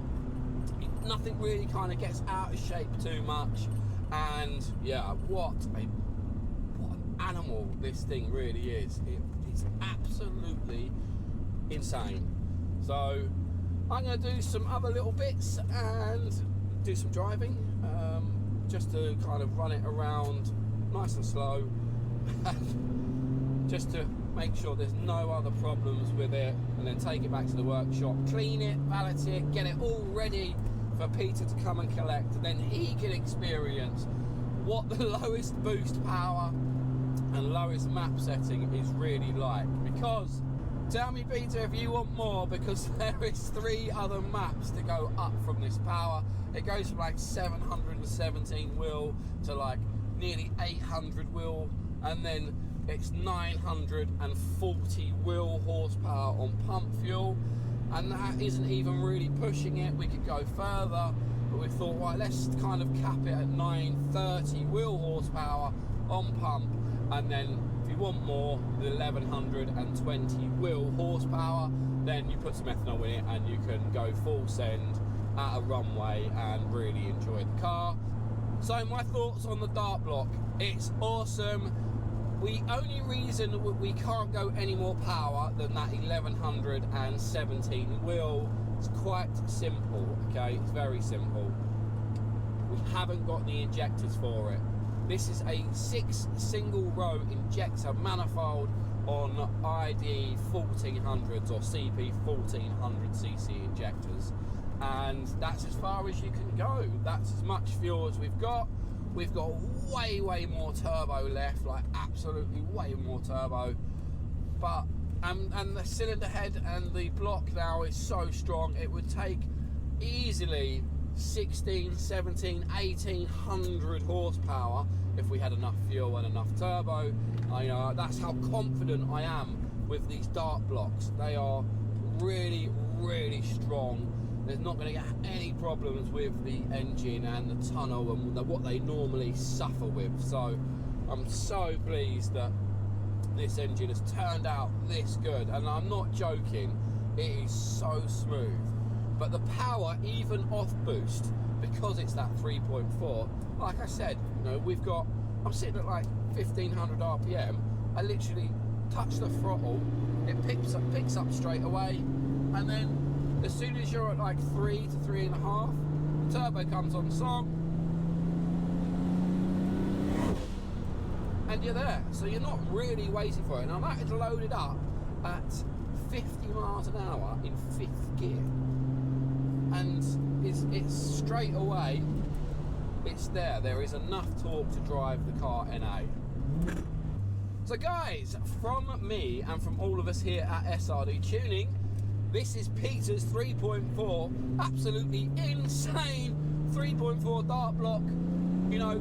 Nothing really kind of gets out of shape too much. And yeah, what an animal this thing really is. It's absolutely insane. So I'm going to do some other little bits and do some driving, just to kind of run it around nice and slow, just to make sure there's no other problems with it, and then take it back to the workshop, clean it, valet it, get it all ready for Peter to come and collect, and then he can experience what the lowest boost power and lowest map setting is really like. Because tell me, Peter, if you want more, because there is 3 other maps to go up from this power. It goes from like 717 wheel to like nearly 800 wheel, and then it's 940 wheel horsepower on pump fuel, and that isn't even really pushing it. We could go further, but we thought, right, let's kind of cap it at 930 wheel horsepower on pump, and then if you want more, the 1120 wheel horsepower, then you put some ethanol in it and you can go full send at a runway and really enjoy the car. So my thoughts on the Dart block: it's awesome. The only reason we can't go any more power than that 1117 wheel is quite simple, okay? It's very simple. We haven't got the injectors for it. This is a 6 single row injector manifold on ID 1400s or CP 1400cc injectors, and that's as far as you can go. That's as much fuel as we've got. We've got way more turbo left, like absolutely way more turbo, but and the cylinder head and the block now is so strong, it would take easily 16, 17, 1800 horsepower if we had enough fuel and enough turbo. That's how confident I am with these Dart blocks. They are really strong. There's not going to get any problems with the engine and the tunnel and what they normally suffer with. So I'm so pleased that this engine has turned out this good, and I'm not joking, it is so smooth. But the power, even off boost, because it's that 3.4, like I said, I'm sitting at like 1500 RPM. I literally touch the throttle, it picks up straight away, and then as soon as you're at like 3 to 3.5, the turbo comes on song, and you're there. So you're not really waiting for it. Now that is loaded up at 50 miles an hour in 5th gear, and it's straight away, it's there. There is enough torque to drive the car NA. So guys, from me and from all of us here at SRD Tuning, this is Peter's 3.4, absolutely insane 3.4 Dart block. Enough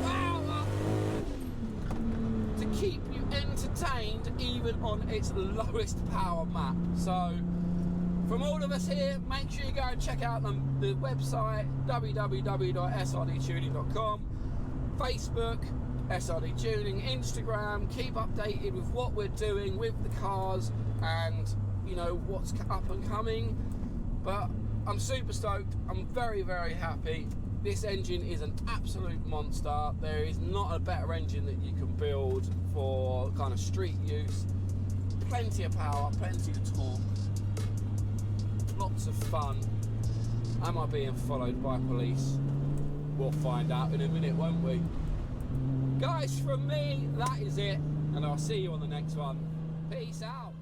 power to keep you entertained even on its lowest power map. So from all of us here, make sure you go and check out the website www.srdtuning.com, Facebook, SRD Tuning, Instagram. Keep updated with what we're doing with the cars and what's up and coming. But I'm super stoked. I'm very happy. This engine is an absolute monster. There is not a better engine that you can build for kind of street use. Plenty of power, plenty of torque, lots of fun. Am I being followed by police? We'll find out in a minute, won't we? Guys, from me, that is it, and I'll see you on the next one. Peace out.